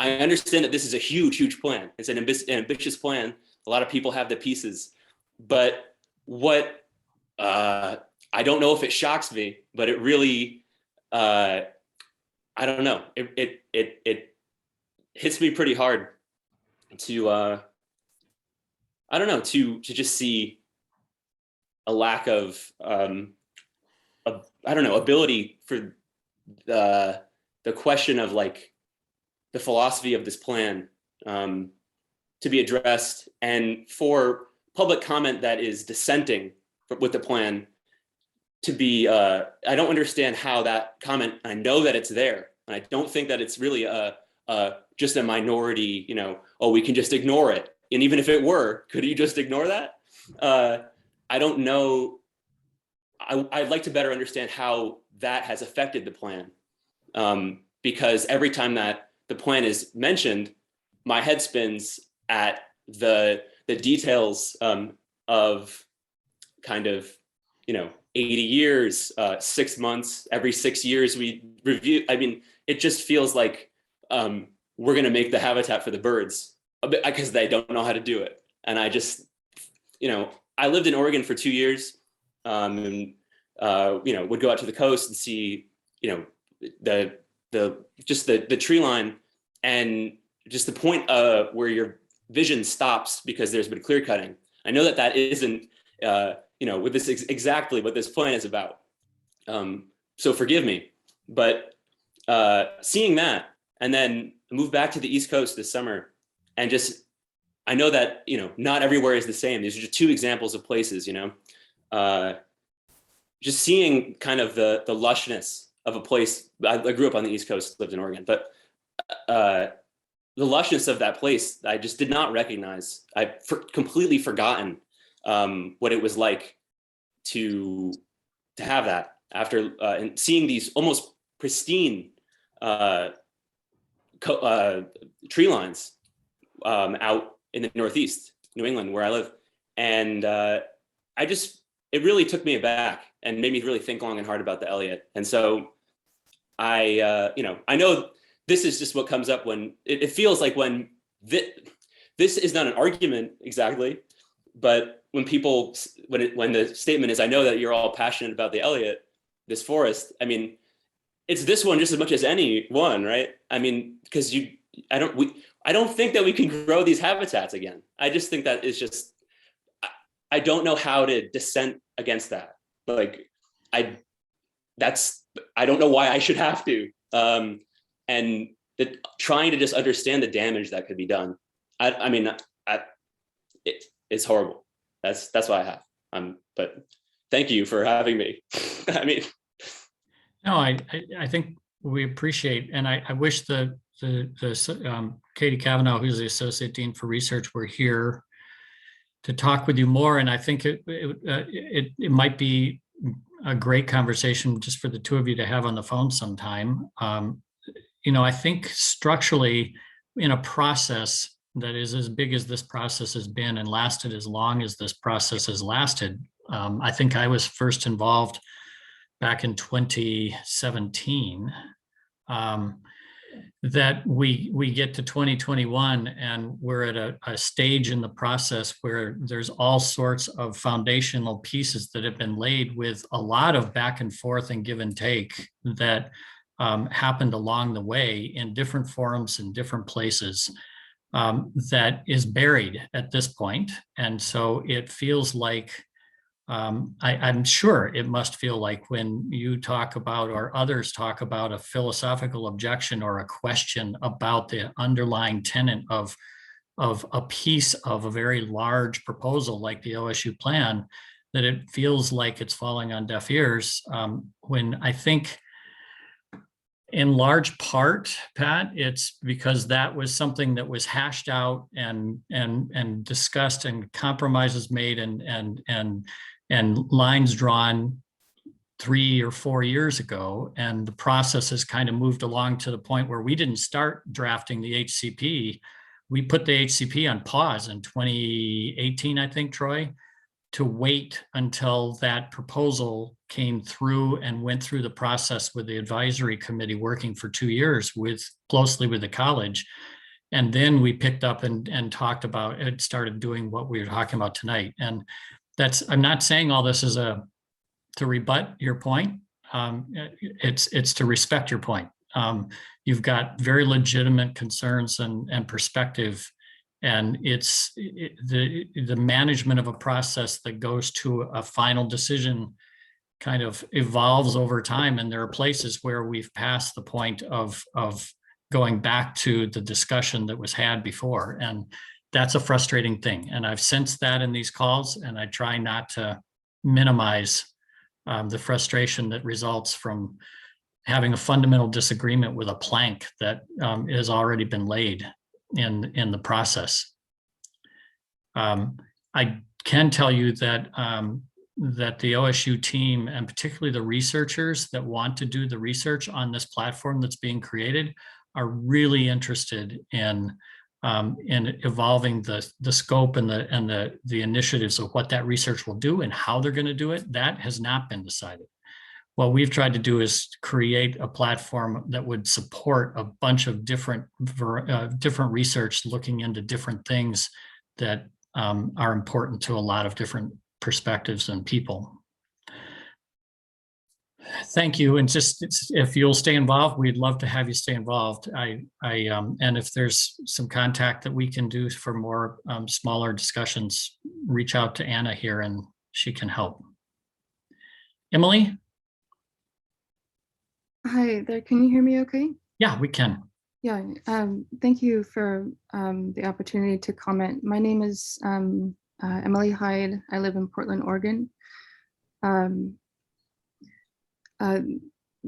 Speaker 13: I understand that this is a huge plan. It's an ambitious plan. A lot of people have the pieces, but what, I don't know if it shocks me, but it really, I don't know. It hits me pretty hard to, to just see a lack of, ability for the question of, like, the philosophy of this plan to be addressed, and for public comment that is dissenting with the plan to be, I don't understand how that comment, I know that it's there, and I don't think that it's really just a minority, we can just ignore it. And even if it were, could you just ignore that? I don't know. I'd like to better understand how that has affected the plan, because every time that the plan is mentioned, my head spins at the details of kind of, 80 years, 6 months, every 6 years we review. It just feels like we're going to make the habitat for the birds because they don't know how to do it. And I just, I lived in Oregon for 2 years, and would go out to the coast and see, the tree line, and just the point where your vision stops because there's been clear cutting. I know that isn't, with this exactly what this plan is about. So forgive me, but seeing that, and then move back to the East Coast this summer, and just, I know that, not everywhere is the same. These are just two examples of places, just seeing kind of the lushness of a place. I grew up on the East Coast, lived in Oregon, but the lushness of that place, I just did not recognize. I've completely forgotten what it was like to have that after and seeing these almost pristine tree lines out in the Northeast, New England, where I live. And it really took me aback and made me really think long and hard about the Elliott. And so I know this is just what comes up when it feels like when this is not an argument exactly, but when the statement is, I know that you're all passionate about the Elliott, this forest. It's this one just as much as any one, right? Because I don't think that we can grow these habitats again. I just think that is just, I don't know how to dissent against that. I don't know why I should have to. and trying to just understand the damage that could be done. I mean, it's horrible. That's what I have. But thank you for having me. I mean,
Speaker 1: no, I think we appreciate, and I wish the Katie Cavanaugh, who's the Associate Dean for Research, were here to talk with you more. And I think it might be a great conversation just for the two of you to have on the phone sometime. You know, I think structurally in a process that is as big as this process has been and lasted as long as this process has lasted, I think I was first involved back in 2017. That we get to 2021 and we're at a stage in the process where there's all sorts of foundational pieces that have been laid with a lot of back and forth and give and take that happened along the way in different forums in different places, that is buried at this point. And so it feels like, I'm sure it must feel like when you talk about or others talk about a philosophical objection or a question about the underlying tenet of a piece of a very large proposal like the OSU plan, that it feels like it's falling on deaf ears, when I think in large part, Pat, it's because that was something that was hashed out and discussed and compromises made and lines drawn 3 or 4 years ago. And the process has kind of moved along to the point where we didn't start drafting the HCP. We put the HCP on pause in 2018, I think, Troy, to wait until that proposal came through and went through the process with the advisory committee working for 2 years closely with the college. And then we picked up and talked about it, started doing what we were talking about tonight. And I'm not saying all this is to rebut your point. It's to respect your point. You've got very legitimate concerns and perspective, and it's the management of a process that goes to a final decision kind of evolves over time. And there are places where we've passed the point of going back to the discussion that was had before. And that's a frustrating thing. And I've sensed that in these calls, and I try not to minimize the frustration that results from having a fundamental disagreement with a plank that has already been laid in the process. I can tell you that that the OSU team, and particularly the researchers that want to do the research on this platform that's being created, are really interested in evolving the scope and the initiatives of what that research will do and how they're going to do it. That has not been decided. What we've tried to do is create a platform that would support a bunch of different research looking into different things that are important to a lot of different perspectives and people. Thank you. And just if you'll stay involved, we'd love to have you stay involved. And if there's some contact that we can do for more smaller discussions, reach out to Anna here and she can help. Emily?
Speaker 14: Hi there, can you hear me okay?
Speaker 1: Yeah, we can.
Speaker 14: Yeah, thank you for the opportunity to comment. My name is Emily Hyde. I live in Portland, Oregon.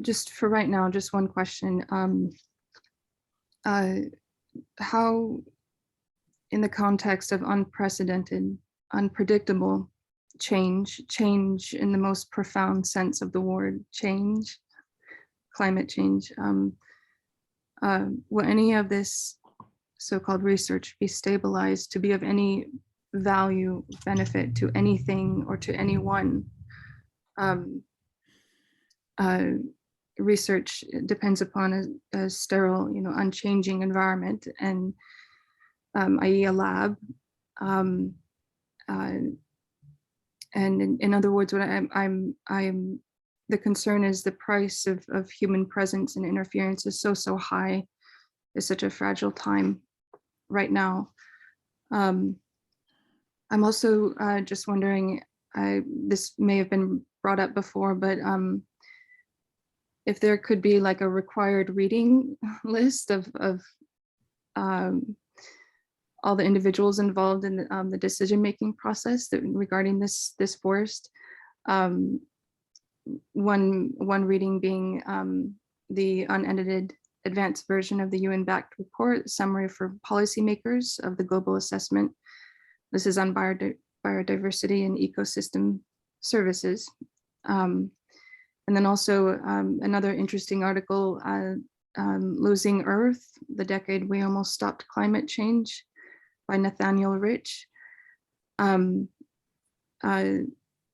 Speaker 14: Just for right now, just one question. How, in the context of unprecedented, unpredictable change in the most profound sense of the word change, climate change, will any of this so-called research be stabilized to be of any value, benefit to anything or to anyone? Research depends upon a sterile, unchanging environment, and i.e. a lab. And in other words, what the concern is the price of human presence and interference is so high. It's such a fragile time right now. I'm also just wondering, this may have been brought up before, but if there could be like a required reading list of all the individuals involved in the decision-making process regarding this forest. One reading being the unedited advanced version of the UN-backed report, summary for policymakers of the global assessment. This is on biodiversity and ecosystem services. And then also another interesting article, Losing Earth, the decade we almost stopped climate change, by Nathaniel Rich.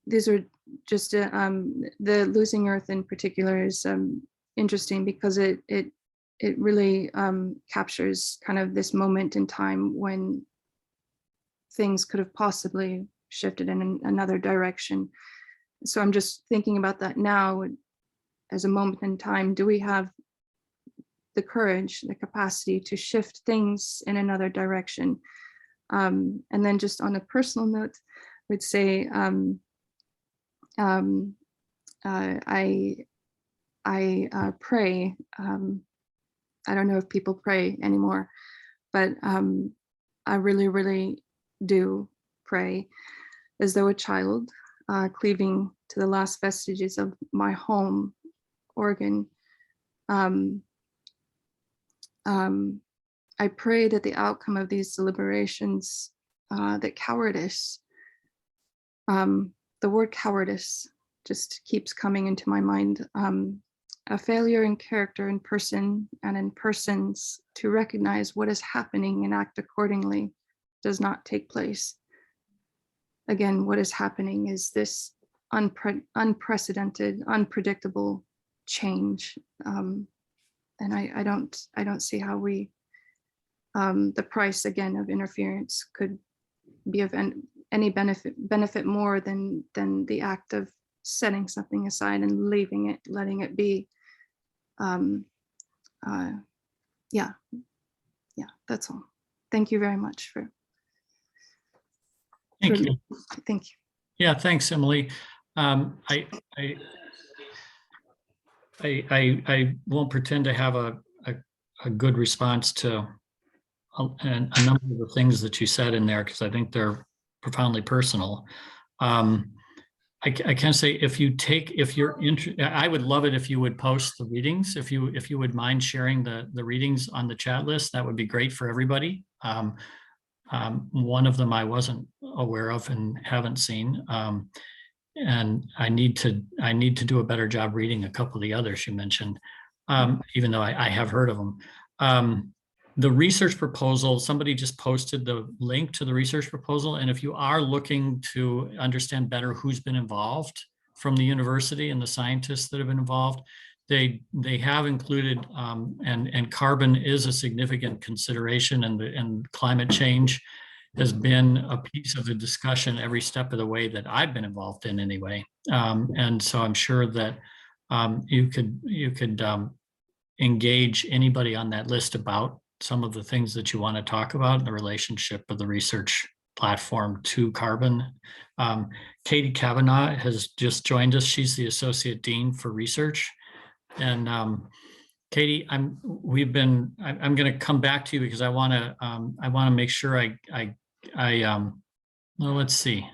Speaker 14: These are just, the Losing Earth in particular is interesting because it really captures kind of this moment in time when things could have possibly shifted in another direction. So I'm just thinking about that now as a moment in time. Do we have the courage, the capacity to shift things in another direction? And then just on a personal note, I would say I pray. I don't know if people pray anymore, but I really, really do pray as though a child, cleaving to the last vestiges of my home, Oregon. I pray that the outcome of these deliberations, that cowardice, the word cowardice just keeps coming into my mind. A failure in character in person and in persons to recognize what is happening and act accordingly does not take place. Again, what is happening is this unprecedented, unpredictable change. And I don't see how we, the price again of interference could be of any benefit more than the act of setting something aside and leaving it, letting it be. Yeah, that's all. Thank you very much for.
Speaker 1: Thank you.
Speaker 14: Thank you.
Speaker 1: Yeah, thanks, Emily. I won't pretend to have a good response to a number of the things that you said in there, because I think they're profoundly personal. I can say if you're interested, I would love it if you would post the readings. If you would mind sharing the readings on the chat list, that would be great for everybody. One of them I wasn't aware of and haven't seen. And I need to do a better job reading a couple of the others you mentioned, even though I have heard of them. The research proposal, somebody just posted the link to the research proposal. And if you are looking to understand better who's been involved from the university and the scientists that have been involved, they have included, and carbon is a significant consideration, and climate change has been a piece of the discussion every step of the way that I've been involved in anyway. And so I'm sure that you could engage anybody on that list about some of the things that you want to talk about in the relationship of the research platform to carbon. Katie Kavanaugh has just joined us. She's the Associate Dean for Research. And Katie, I'm going to come back to you because I want to make sure well, let's see.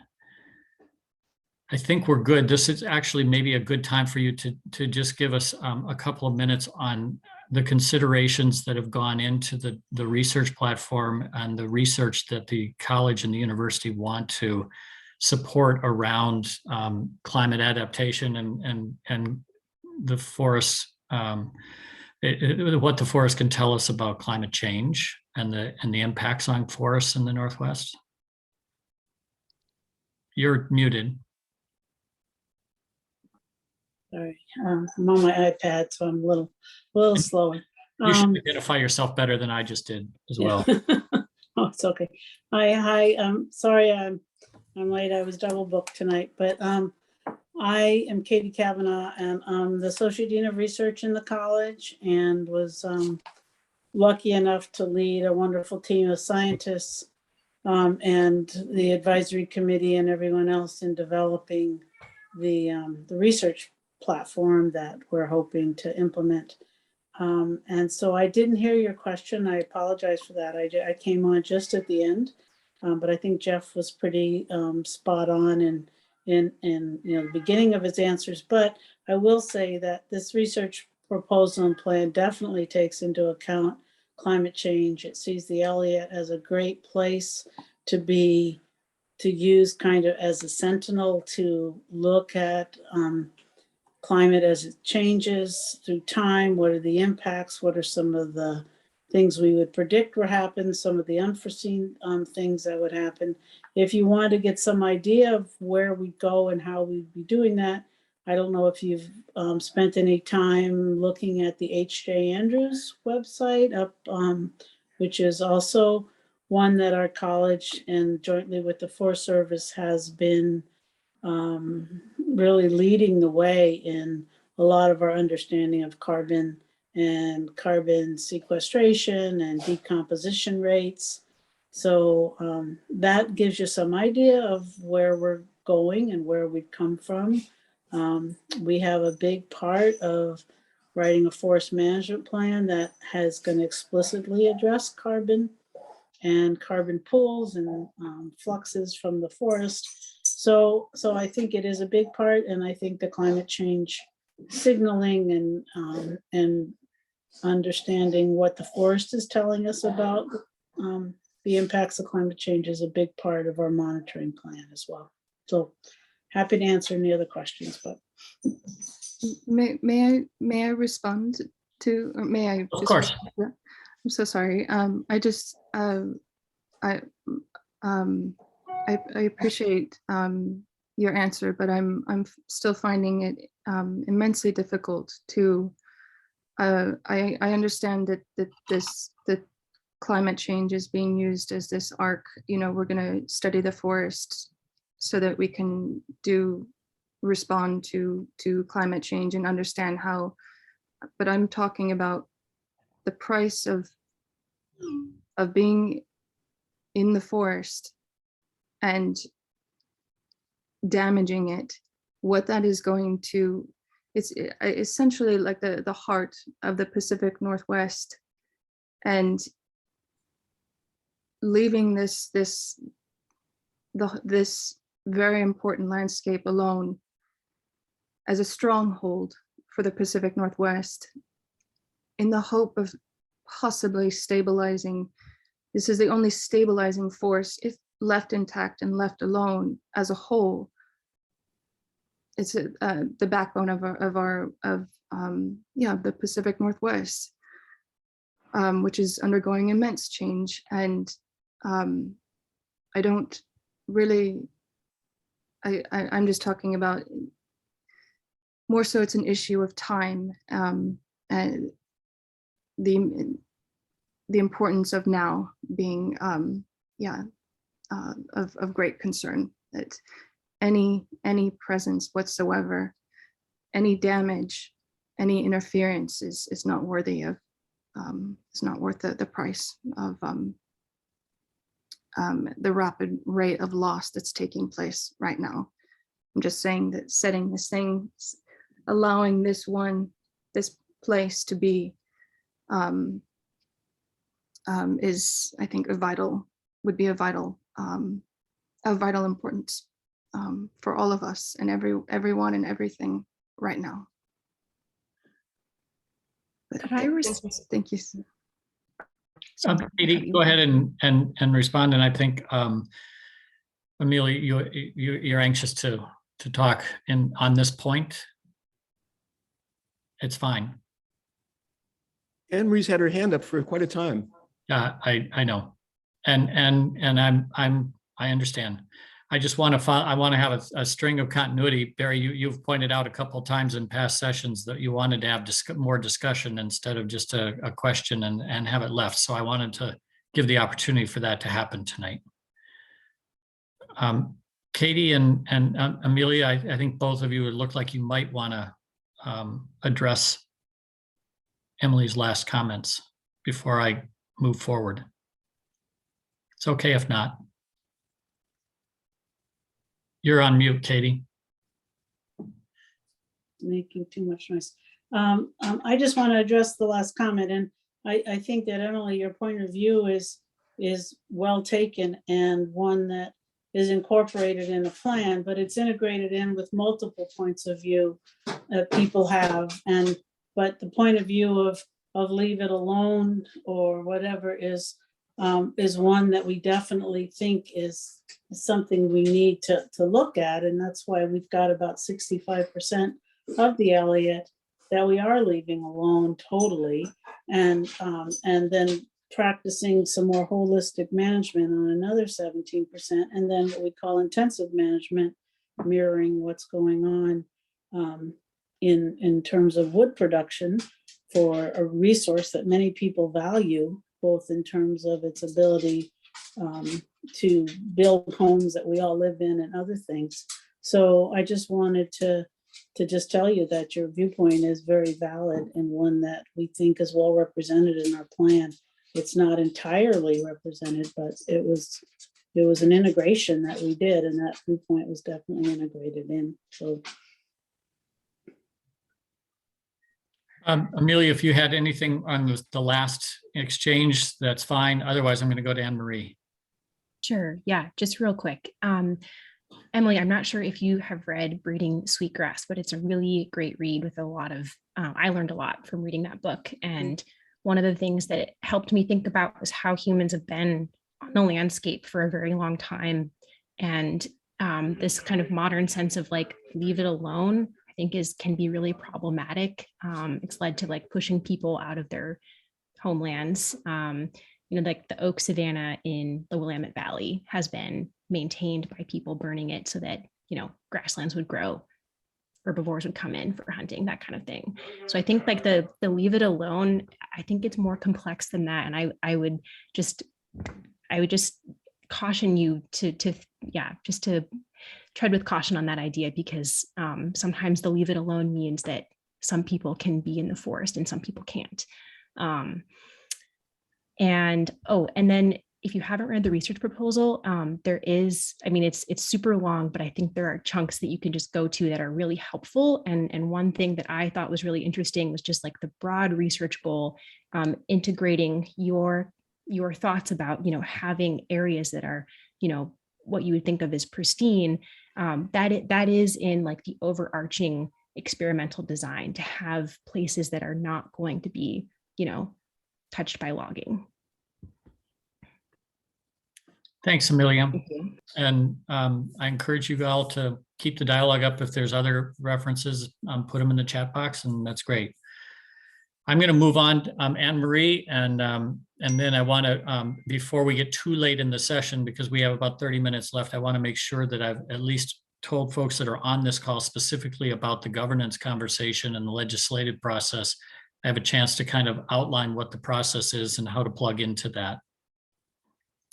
Speaker 1: I think we're good. This is actually maybe a good time for you to just give us a couple of minutes on the considerations that have gone into the research platform and the research that the college and the university want to support around climate adaptation and the forests, what the forest can tell us about climate change and the impacts on forests in the Northwest. You're muted.
Speaker 15: Sorry, I'm on my iPad, so I'm a little slower.
Speaker 1: You should identify yourself better than I just did as well.
Speaker 15: Oh, it's okay. Hi, sorry, I'm late. I was double booked tonight, but I am Katie Kavanaugh, and I'm the Associate Dean of Research in the college, and was lucky enough to lead a wonderful team of scientists and the advisory committee and everyone else in developing the research platform that we're hoping to implement. And so I didn't hear your question. I apologize for that. I came on just at the end, but I think Jeff was pretty spot on in the beginning of his answers. But I will say that this research proposal and plan definitely takes into account climate change. It sees the Elliott as a great place to use kind of as a sentinel to look at climate as it changes through time. What are the impacts? What are some of the things we would predict will happen? Some of the unforeseen things that would happen. If you want to get some idea of where we go and how we'd be doing that, I don't know if you've spent any time looking at the H.J. Andrews website up, which is also one that our college and jointly with the Forest Service has been really leading the way in a lot of our understanding of carbon and carbon sequestration and decomposition rates. So that gives you some idea of where we're going and where we've come from. We have a big part of writing a forest management plan that has going to explicitly address carbon and carbon pools and fluxes from the forest. So I think it is a big part, and I think the climate change signaling and understanding what the forest is telling us about the impacts of climate change is a big part of our monitoring plan as well. So happy to answer any other questions, but
Speaker 14: may I respond to, or may I?
Speaker 1: Of course.
Speaker 14: I'm so sorry. I just I appreciate your answer, but I'm still finding it immensely difficult to. I understand that the climate change is being used as this arc. You know, we're going to study the forest so that we can respond to climate change and understand how. But I'm talking about the price of being in the forest and damaging it, what that is going to, it's essentially like the heart of the Pacific Northwest, and leaving this very important landscape alone as a stronghold for the Pacific Northwest in the hope of possibly stabilizing. This is the only stabilizing force, if left intact and left alone as a whole. It's the backbone of the Pacific Northwest, which is undergoing immense change. And I don't really, I'm just talking about more so it's an issue of time and the importance of now being of great concern, that any presence whatsoever, any damage, any interference is not worthy of, it's not worth the price of the rapid rate of loss that's taking place right now. I'm just saying that setting this thing, allowing this place to be is, I think, would be of vital importance for all of us and everyone and everything right now. But thank you.
Speaker 1: Katie, go ahead and respond. And I think Amelia, you're anxious to talk on this point. It's fine.
Speaker 8: Anne Marie's had her hand up for quite a time.
Speaker 1: I know, and I understand. I just want to have a string of continuity. Barry, you've pointed out a couple of times in past sessions that you wanted to have more discussion instead of just a question and have it left. So I wanted to give the opportunity for that to happen tonight. Katie and Amelia, I think both of you would look like you might want to address Emily's last comments before I move forward. It's okay if not. You're on mute, Katie.
Speaker 15: making too much noise. I just want to address the last comment, and I think that, Emily, your point of view is well taken and one that is incorporated in the plan, but it's integrated in with multiple points of view that people have. But the point of view of leave it alone or whatever is one that we definitely think is something we need to look at. And that's why we've got about 65% of the Elliott that we are leaving alone totally. And then practicing some more holistic management on another 17%. And then what we call intensive management, mirroring what's going on in terms of wood production for a resource that many people value, both in terms of its ability to build homes that we all live in and other things. So I just wanted to just tell you that your viewpoint is very valid and one that we think is well represented in our plan. It's not entirely represented, but it was an integration that we did, and that viewpoint was definitely integrated in. So
Speaker 1: Amelia, if you had anything on the last exchange, that's fine. Otherwise, I'm going to go to Anne Marie.
Speaker 10: Sure. Yeah, just real quick. Emily, I'm not sure if you have read Breeding Sweetgrass, but it's a really great read with a lot of, I learned a lot from reading that book. And one of the things that it helped me think about was how humans have been on the landscape for a very long time. And this kind of modern sense of like, leave it alone, I think can be really problematic. It's led to like pushing people out of their homelands. Like the oak savanna in the Willamette Valley has been maintained by people burning it so that, grasslands would grow, herbivores would come in for hunting, that kind of thing. So I think like the leave it alone, I think it's more complex than that. And I would just caution you to tread with caution on that idea, because sometimes the leave it alone means that some people can be in the forest and some people can't. And then if you haven't read the research proposal, there is, it's super long, but I think there are chunks that you can just go to that are really helpful. And one thing that I thought was really interesting was just like the broad research goal, integrating your thoughts about, having areas that are, what you would think of as pristine, that is in like the overarching experimental design, to have places that are not going to be, touched by logging.
Speaker 1: Thanks, Amelia. And I encourage you all to keep the dialogue up. If there's other references, put them in the chat box, and that's great. I'm going to move on, Anne Marie, and then I want to, before we get too late in the session, because we have about 30 minutes left, I want to make sure that I've at least told folks that are on this call specifically about the governance conversation and the legislative process. I have a chance to kind of outline what the process is and how to plug into that.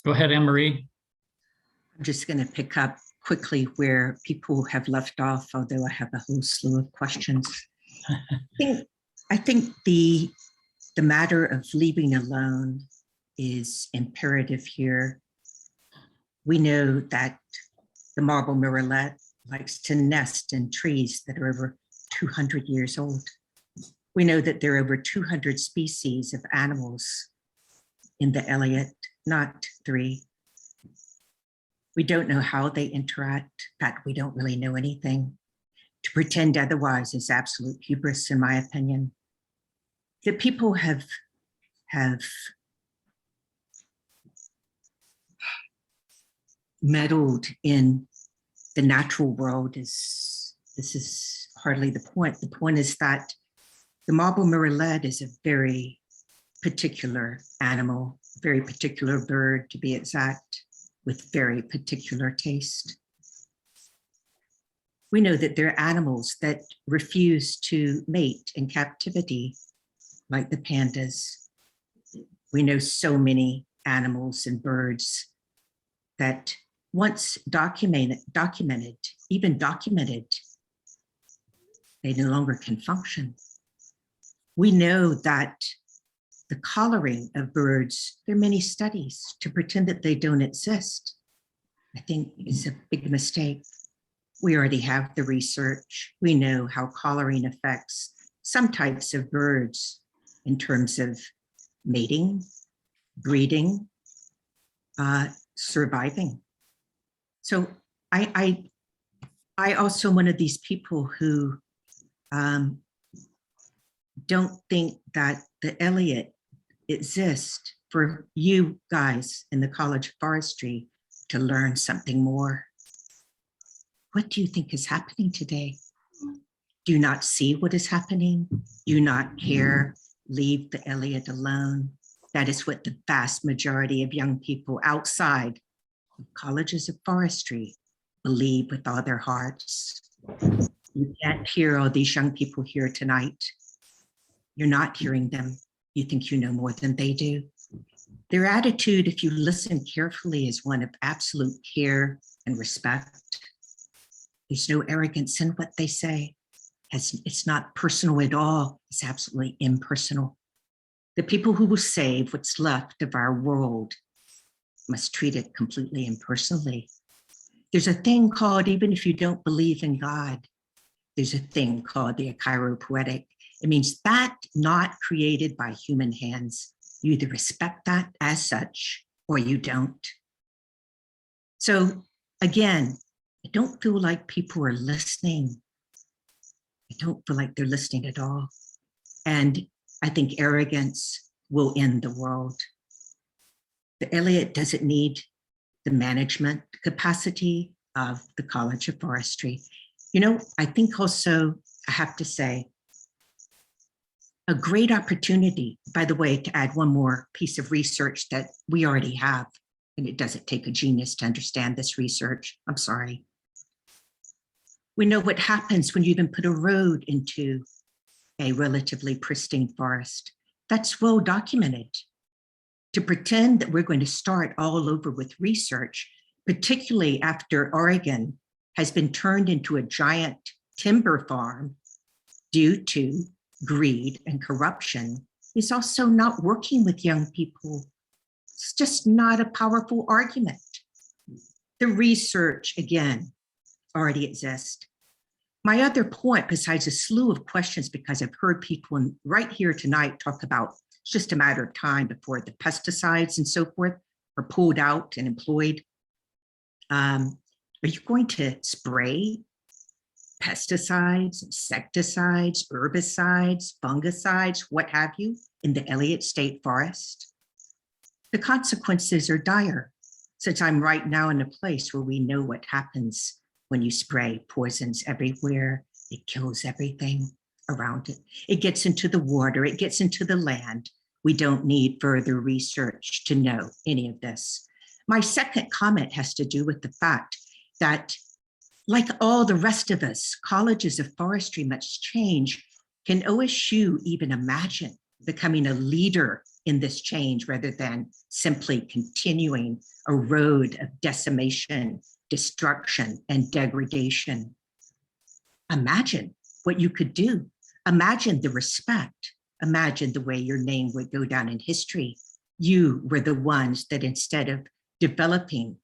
Speaker 1: Go ahead, Anne Marie.
Speaker 16: I'm just going to pick up quickly where people have left off, although I have a whole slew of questions. I think the matter of leaving alone is imperative here. We know that the marble murrelet likes to nest in trees that are over 200 years old. We know that there are over 200 species of animals in the Elliott, not 3. We don't know how they interact. In fact, we don't really know anything. To pretend otherwise is absolute hubris, in my opinion. The people have meddled in the natural world. This is hardly the point. The point is that the marble murrelet is a very particular animal, very particular bird to be exact, with very particular taste. We know that there are animals that refuse to mate in captivity, like the pandas. We know so many animals and birds that once documented, they no longer can function. We know that the collaring of birds, there are many studies to pretend that they don't exist. I think is a big mistake. We already have the research. We know how collaring affects some types of birds in terms of mating, breeding, surviving. So I also one of these people who don't think that the Elliott exists for you guys in the College of Forestry to learn something more. What do you think is happening today? Do you not see what is happening? Do you not care? Leave the Elliott alone. That is what the vast majority of young people outside of colleges of forestry believe with all their hearts. You can't hear all these young people here tonight. You're not hearing them. You think you know more than they do. Their attitude, if you listen carefully, is one of absolute care and respect. There's no arrogance in what they say. It's not personal at all. It's absolutely impersonal. The people who will save what's left of our world must treat it completely impersonally. There's a thing called, even if you don't believe in God, there's a thing called the chiropoetic. It means that not created by human hands. You either respect that as such or you don't. So again, I don't feel like people are listening. I don't feel like they're listening at all. And I think arrogance will end the world. The Elliott doesn't need the management capacity of the College of Forestry. You know, I think also, I have to say, a great opportunity, by the way, to add one more piece of research that we already have, and it doesn't take a genius to understand this research, I'm sorry. We know what happens when you even put a road into a relatively pristine forest. That's well documented. To pretend that we're going to start all over with research, particularly after Oregon has been turned into a giant timber farm due to greed and corruption, is also not working with young people. It's just not a powerful argument. The research, again, already exists. My other point, besides a slew of questions, because I've heard people right here tonight talk about it's just a matter of time before the pesticides and so forth are pulled out and employed. Are you going to spray pesticides, insecticides, herbicides, fungicides, what have you, in the Elliott State Forest? The consequences are dire, since I'm right now in a place where we know what happens when you spray poisons everywhere. It kills everything around it. It gets into the water, it gets into the land. We don't need further research to know any of this. My second comment has to do with the fact that, like all the rest of us, colleges of forestry must change. Can OSU even imagine becoming a leader in this change rather than simply continuing a road of decimation, destruction, and degradation? Imagine what you could do. Imagine the respect. Imagine the way your name would go down in history. You were the ones that, instead of developing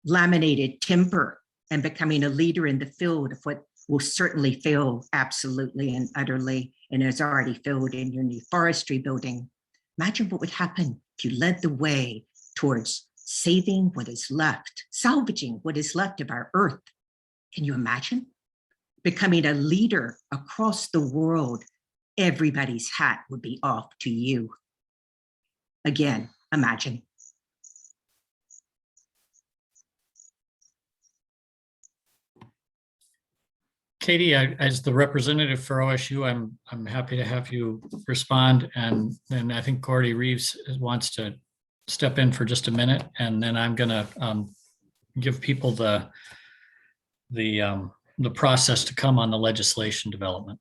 Speaker 16: laminated timber and becoming a leader in the field of what will certainly fail absolutely and utterly, and has already failed in your new forestry building, imagine what would happen if you led the way towards saving what is left, salvaging what is left of our earth. Can you imagine? Becoming a leader across the world, everybody's hat would be off to you. Again, imagine.
Speaker 1: Katie, as the representative for OSU, I'm happy to have you respond. And then I think Cordy Reeves wants to step in for just a minute, and then I'm going to give people the process to come on the legislation development.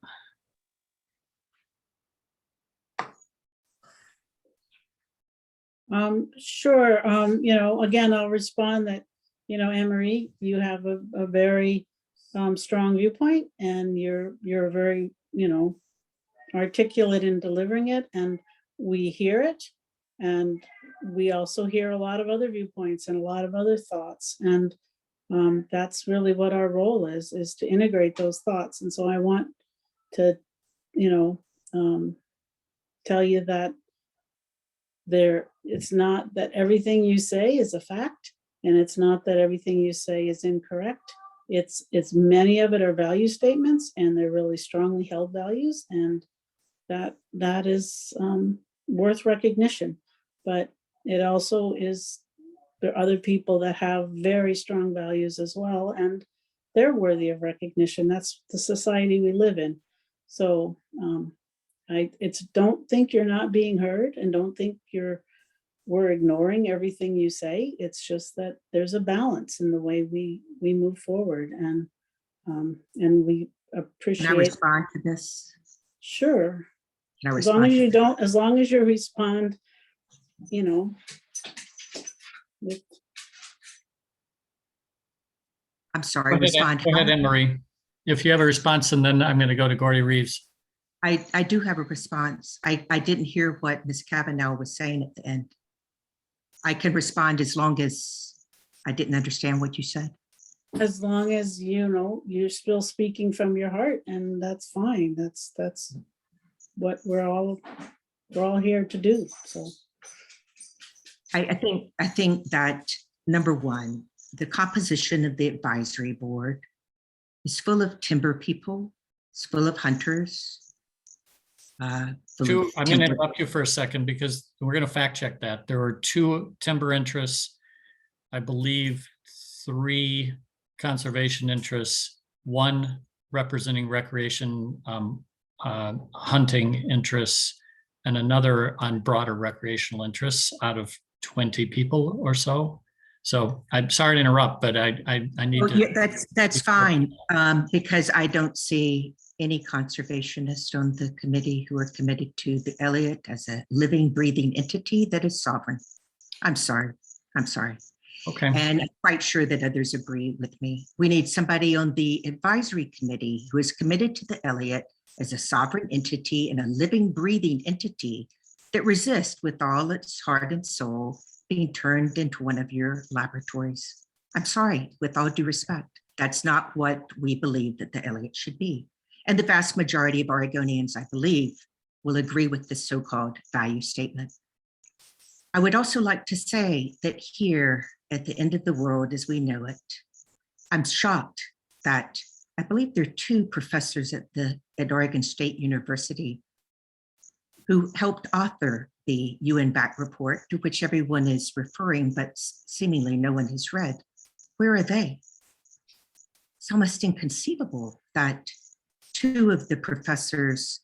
Speaker 15: Sure. Again, I'll respond that, Anne-Marie, you have a very strong viewpoint, and you're very, articulate in delivering it, and we hear it. And we also hear a lot of other viewpoints and a lot of other thoughts. And that's really what our role is to integrate those thoughts. And so I want to, tell you that it's not that everything you say is a fact, and it's not that everything you say is incorrect. It's many of it are value statements, and they're really strongly held values, and that is worth recognition. But it also is, there are other people that have very strong values as well, and they're worthy of recognition. That's the society we live in. So don't think you're not being heard, and don't think we're ignoring everything you say. It's just that there's a balance in the way we move forward, and we appreciate.
Speaker 16: Can I respond to this?
Speaker 15: Sure.
Speaker 16: Can I
Speaker 15: as long as you
Speaker 16: respond?
Speaker 15: don't, as long as you respond, with,
Speaker 16: I'm sorry,
Speaker 1: Go ahead, Anne Marie. If you have a response, and then I'm going to go to Gordy Reeves.
Speaker 16: I do have a response. I didn't hear what Ms. Kavanaugh was saying at the end. I can respond as long as I didn't understand what you said.
Speaker 15: as long as you're still speaking from your heart, and that's fine. That's what we're all here to do. So
Speaker 16: I think that, number one, the composition of the advisory board is full of timber people, it's full of hunters.
Speaker 1: I'm going to interrupt you for a second because we're going to fact check that. There were 2 timber interests, I believe 3 conservation interests, 1 representing recreation hunting interests, and another on broader recreational interests out of 20 people or so. So I'm sorry to interrupt, but I need to.
Speaker 16: Yeah, that's fine, because I don't see any conservationists on the committee who are committed to the Elliott as a living, breathing entity that is sovereign. I'm sorry.
Speaker 1: Okay.
Speaker 16: And I'm quite sure that others agree with me. We need somebody on the advisory committee who is committed to the Elliott as a sovereign entity and a living, breathing entity that resists with all its heart and soul being turned into one of your laboratories. I'm sorry, with all due respect, that's not what we believe that the Elliott should be. And the vast majority of Oregonians, I believe, will agree with this so-called value statement. I would also like to say that here at the end of the world as we know it, I'm shocked that I believe there are 2 professors at Oregon State University who helped author the UN back report, to which everyone is referring, but seemingly no one has read. Where are they? It's almost inconceivable that 2 of the professors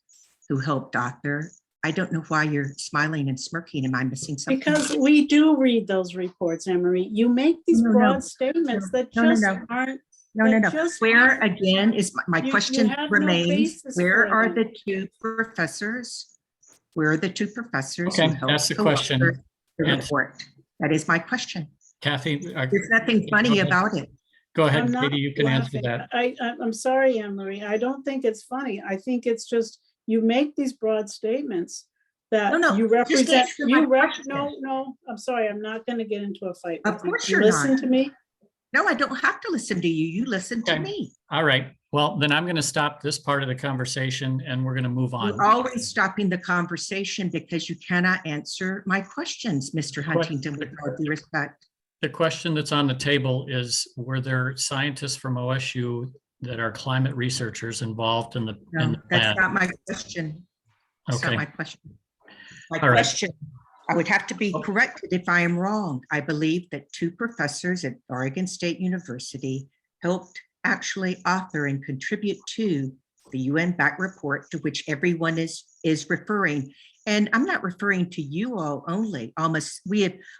Speaker 16: who helped author, I don't know why you're smiling and smirking. Am I missing something?
Speaker 15: because we do read those reports, Anne Marie. You make these broad statements that just aren't.
Speaker 16: No. Where again is my question remains? Where are the 2 professors? Where are the 2 professors?
Speaker 1: Okay, that's the question.
Speaker 16: The report. That is my question.
Speaker 1: Kathy,
Speaker 16: there's nothing funny about it.
Speaker 1: Go ahead, Katie, you can answer that.
Speaker 15: I'm sorry, Anne Marie. I don't think it's funny. I think it's just you make these broad statements that you represent. No, I'm sorry. I'm not going to get into a fight.
Speaker 16: Of course
Speaker 15: you
Speaker 16: you're
Speaker 15: listen
Speaker 16: not.
Speaker 15: To me.
Speaker 16: No, I don't have to listen to you. You listen to me.
Speaker 1: All right. Well, then I'm going to stop this part of the conversation and we're going to move on.
Speaker 16: You're always stopping the conversation because you cannot answer my questions, Mr. Huntington, with all due respect.
Speaker 1: The question that's on the table is, were there scientists from OSU that are climate researchers involved in the plan?
Speaker 16: That's not my question. That's
Speaker 1: Okay.
Speaker 16: not my question. My
Speaker 1: All right.
Speaker 16: question, I would have to be corrected if I am wrong. I believe that 2 professors at Oregon State University helped actually author and contribute to the UN back report to which everyone is referring. And I'm not referring to you all only. I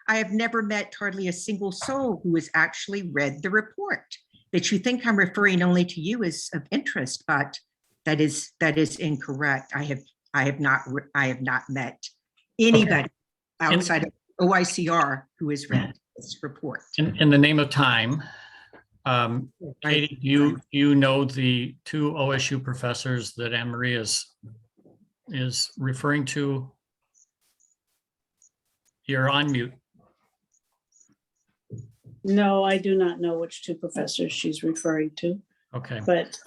Speaker 16: have never met hardly a single soul who has actually read the report. That you think I'm referring only to you is of interest, but that is incorrect. I have not met anybody outside of OICR who has read this report.
Speaker 1: In the name of time, Katie, you know the 2 OSU professors that Anne Marie is referring to? You're on mute.
Speaker 15: No, I do not know which two professors she's referring to,
Speaker 1: Okay,
Speaker 15: but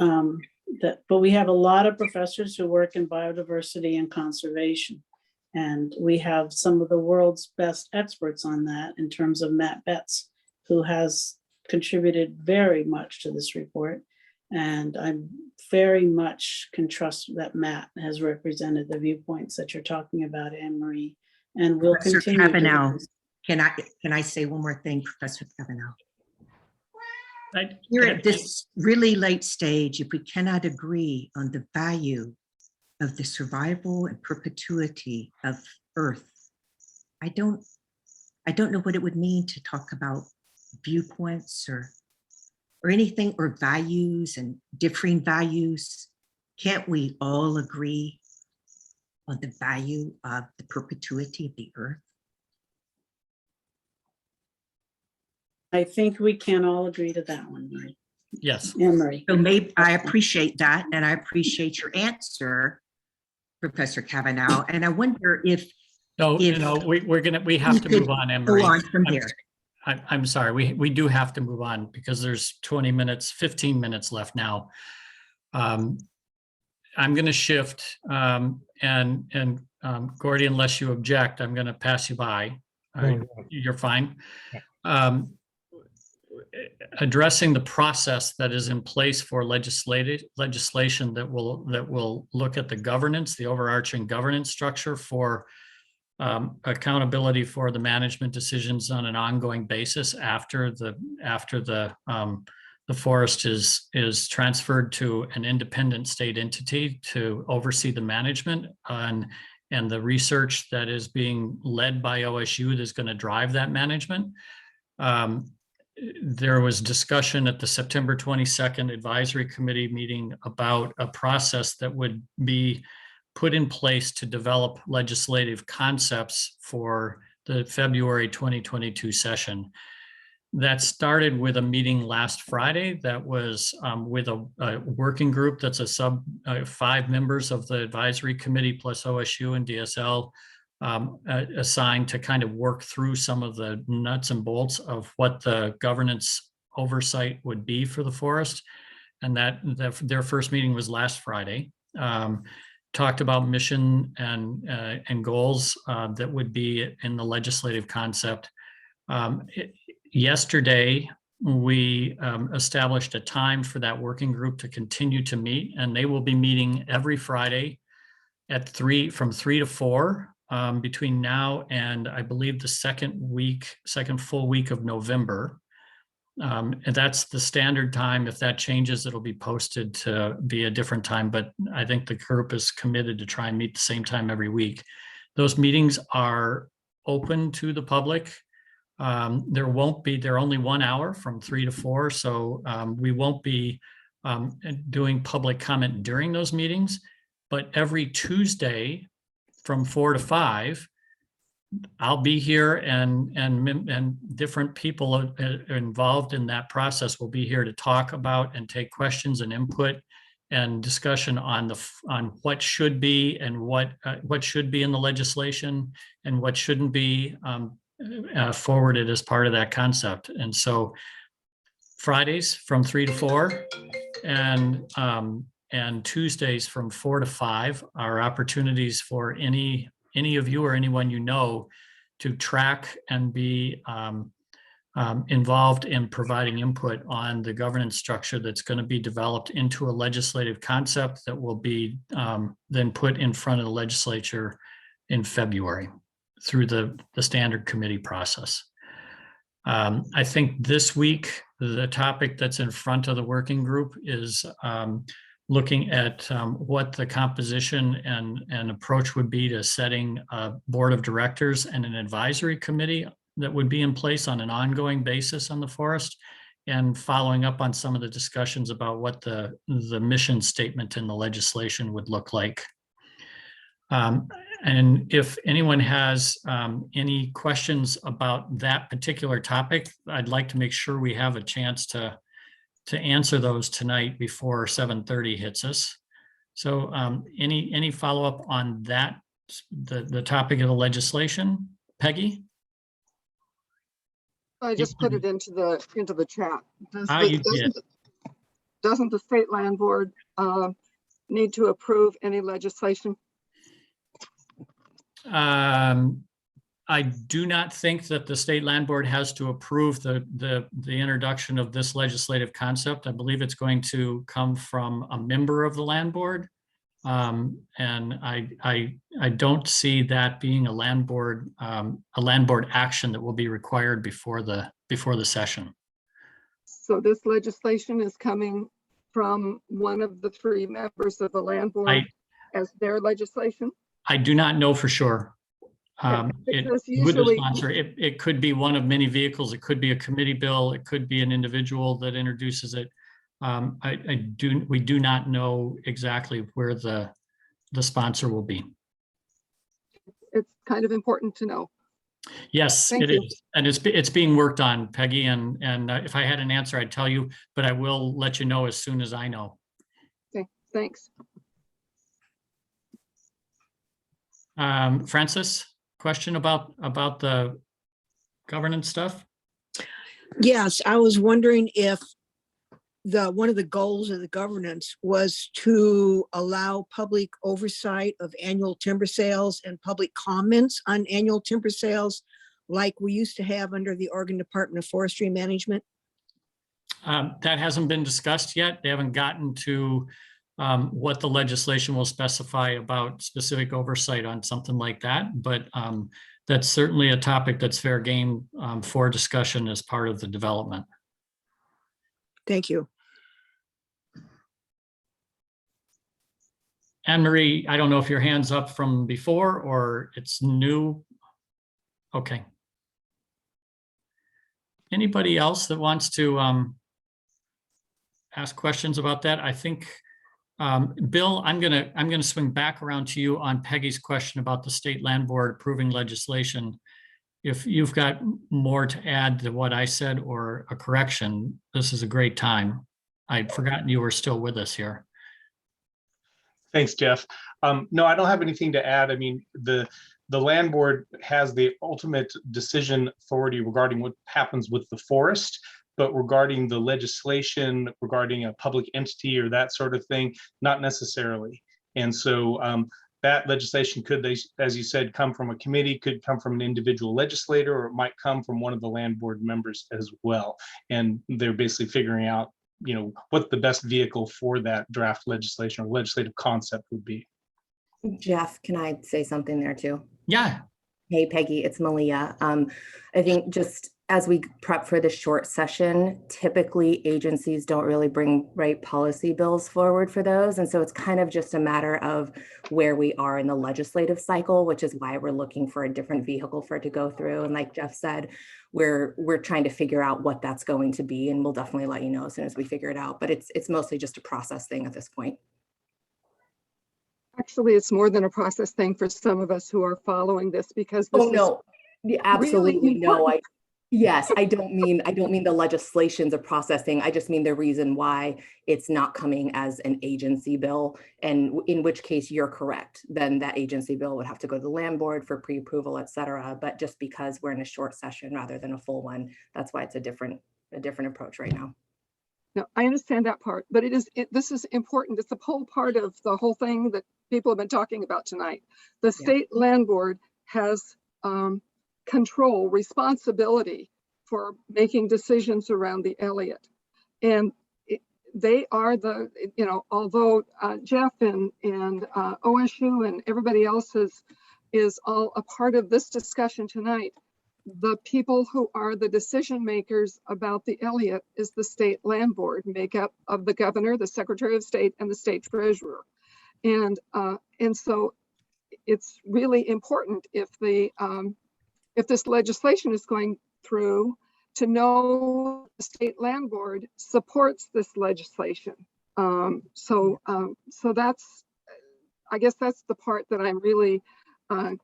Speaker 15: but we have a lot of professors who work in biodiversity and conservation. And we have some of the world's best experts on that in terms of Matt Betts, who has contributed very much to this report. And I'm very much can trust that Matt has represented the viewpoints that you're talking about, Anne Marie, and will
Speaker 16: Professor
Speaker 15: continue. to do
Speaker 16: Kavanaugh,
Speaker 15: this.
Speaker 16: can I say one more thing, Professor Kavanaugh?
Speaker 1: I-
Speaker 16: Here at this really late stage, if we cannot agree on the value of the survival and perpetuity of Earth, I don't know what it would mean to talk about viewpoints or anything, or values and differing values. Can't we all agree on the value of the perpetuity of the Earth?
Speaker 15: I think we can all agree to that one, right?
Speaker 1: Yes.
Speaker 15: Anne Marie.
Speaker 16: So maybe I appreciate that, and I appreciate your answer, Professor Kavanaugh. And I wonder if
Speaker 1: No,
Speaker 16: if
Speaker 1: we have to
Speaker 16: could
Speaker 1: move on, Anne
Speaker 16: go
Speaker 1: Marie.
Speaker 16: on from there.
Speaker 1: I'm sorry, we do have to move on because there's 20 minutes, 15 minutes left now. I'm going to shift and Gordy, unless you object, I'm going to pass you by. You're fine. Addressing the process that is in place for legislation that will look at the governance, the overarching governance structure for accountability for the management decisions on an ongoing basis after the forest is transferred to an independent state entity to oversee the management and the research that is being led by OSU that is going to drive that management. There was discussion at the September 22nd advisory committee meeting about a process that would be put in place to develop legislative concepts for the February 2022 session. That started with a meeting last Friday that was with a working group that's a 5 members of the advisory committee plus OSU and DSL assigned to kind of work through some of the nuts and bolts of what the governance oversight would be for the forest. And their first meeting was last Friday. Talked about mission and goals that would be in the legislative concept. Yesterday, we established a time for that working group to continue to meet, and they will be meeting every Friday at from 3 to 4 between now and I believe the second full week of November. And that's the standard time. If that changes, it'll be posted to be a different time, but I think the group is committed to try and meet the same time every week. Those meetings are open to the public. They're only 1 hour from 3 to 4. So we won't be doing public comment during those meetings, but every Tuesday from 4 to 5, I'll be here and different people involved in that process will be here to talk about and take questions and input and discussion on what should be and what should be in the legislation and what shouldn't be forwarded as part of that concept. And so Fridays from 3 to 4 and Tuesdays from 4 to 5 are opportunities for any of you or anyone you know to track and be involved in providing input on the governance structure that's going to be developed into a legislative concept that will be then put in front of the legislature in February through the standard committee process. I think this week, the topic that's in front of the working group is looking at what the composition and approach would be to setting a board of directors and an advisory committee that would be in place on an ongoing basis on the forest, and following up on some of the discussions about what the mission statement in the legislation would look like. And if anyone has any questions about that particular topic, I'd like to make sure we have a chance to answer those tonight before 7:30 hits us. So any follow-up on that, the topic of the legislation? Peggy?
Speaker 17: I just put it into the chat. Doesn't the state land board need to approve any legislation?
Speaker 1: I do not think that the state land board has to approve the introduction of this legislative concept. I believe it's going to come from a member of the land board. And I don't see that being a land board action that will be required before the session.
Speaker 17: So this legislation is coming from one of the 3 members of the land board as their legislation?
Speaker 1: I do not know for sure. It could be one of many vehicles. It could be a committee bill. It could be an individual that introduces it. We do not know exactly where the sponsor will be.
Speaker 17: It's kind of important to know.
Speaker 1: Yes, it is. And it's being worked on, Peggy. And if I had an answer, I'd tell you, but I will let you know as soon as I know.
Speaker 17: Okay, thanks.
Speaker 1: Francis, question about the governance stuff?
Speaker 9: Yes, I was wondering if one of the goals of the governance was to allow public oversight of annual timber sales and public comments on annual timber sales, like we used to have under the Oregon Department of Forestry Management.
Speaker 1: That hasn't been discussed yet. They haven't gotten to what the legislation will specify about specific oversight on something like that. But that's certainly a topic that's fair game for discussion as part of the development.
Speaker 9: Thank you.
Speaker 1: Anne-Marie, I don't know if your hand's up from before or it's new. Okay. Anybody else that wants to ask questions about that? I think, Bill, I'm gonna swing back around to you on Peggy's question about the state land board approving legislation. If you've got more to add to what I said or a correction, this is a great time. I'd forgotten you were still with us here.
Speaker 5: Thanks, Jeff. No, I don't have anything to add. I mean, the land board has the ultimate decision authority regarding what happens with the forest, but regarding the legislation, regarding a public entity or that sort of thing, not necessarily. And so that legislation could, as you said, come from a committee, could come from an individual legislator, or it might come from one of the land board members as well. And they're basically figuring out, you know, what the best vehicle for that draft legislation or legislative concept would be.
Speaker 6: Jeff, can I say something there too?
Speaker 1: Yeah.
Speaker 6: Hey, Peggy, it's Amelia. I think just as we prep for this short session, typically agencies don't really bring policy bills forward for those. And so it's kind of just a matter of where we are in the legislative cycle, which is why we're looking for a different vehicle for it to go through. And like Jeff said, we're trying to figure out what that's going to be, and we'll definitely let you know as soon as we figure it out. But it's mostly just a process thing at this point.
Speaker 17: Actually, it's more than a process thing for some of us who are following this, because this
Speaker 6: absolutely
Speaker 17: really
Speaker 6: no. Yes, I don't mean the legislation's a process thing. I just mean the reason why it's not coming as an agency bill, and in which case you're correct. Then that agency bill would have to go to the land board for pre-approval, et cetera. But just because we're in a short session rather than a full one, that's why it's a different approach right now.
Speaker 17: No, I understand that part, but this is important. It's a whole part of the whole thing that people have been talking about tonight. The state land board has control, responsibility for making decisions around the Elliott. And they are although Jeff and OSU and everybody else is all a part of this discussion tonight, the people who are the decision makers about the Elliott is the state land board, made up of the governor, the secretary of state, and the state treasurer. And so it's really important if this legislation is going through, to know the state land board supports this legislation. So that's, I guess that's the part that I'm really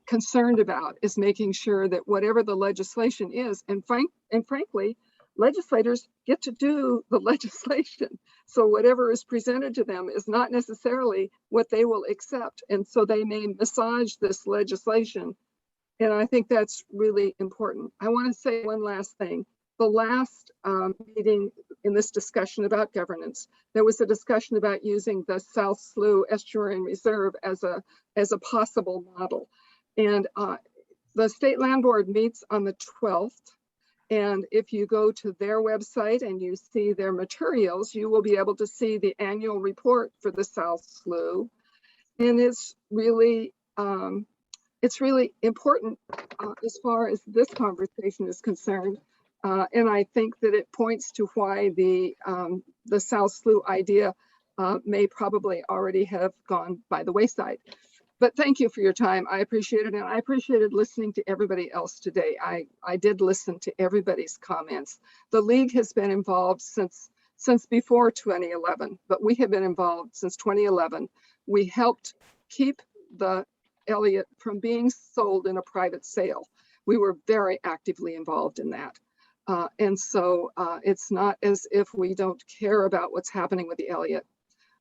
Speaker 17: concerned about, is making sure that whatever the legislation is, and frankly, legislators get to do the legislation. So whatever is presented to them is not necessarily what they will accept. And so they may massage this legislation. And I think that's really important. I want to say one last thing. the last meeting in this discussion about governance, there was a discussion about using the South Slough Estuarine Reserve as a possible model. And the State Land Board meets on the 12th. And if you go to their website and you see their materials, you will be able to see the annual report for the South Slough. And it's really important as far as this conversation is concerned. And I think that it points to why the South Slough idea may probably already have gone by the wayside. But thank you for your time. I appreciate it. And I appreciated listening to everybody else today. I did listen to everybody's comments. The league has been involved since before 2011, but we have been involved since 2011. We helped keep the Elliott from being sold in a private sale. We were very actively involved in that. And so it's not as if we don't care about what's happening with the Elliott,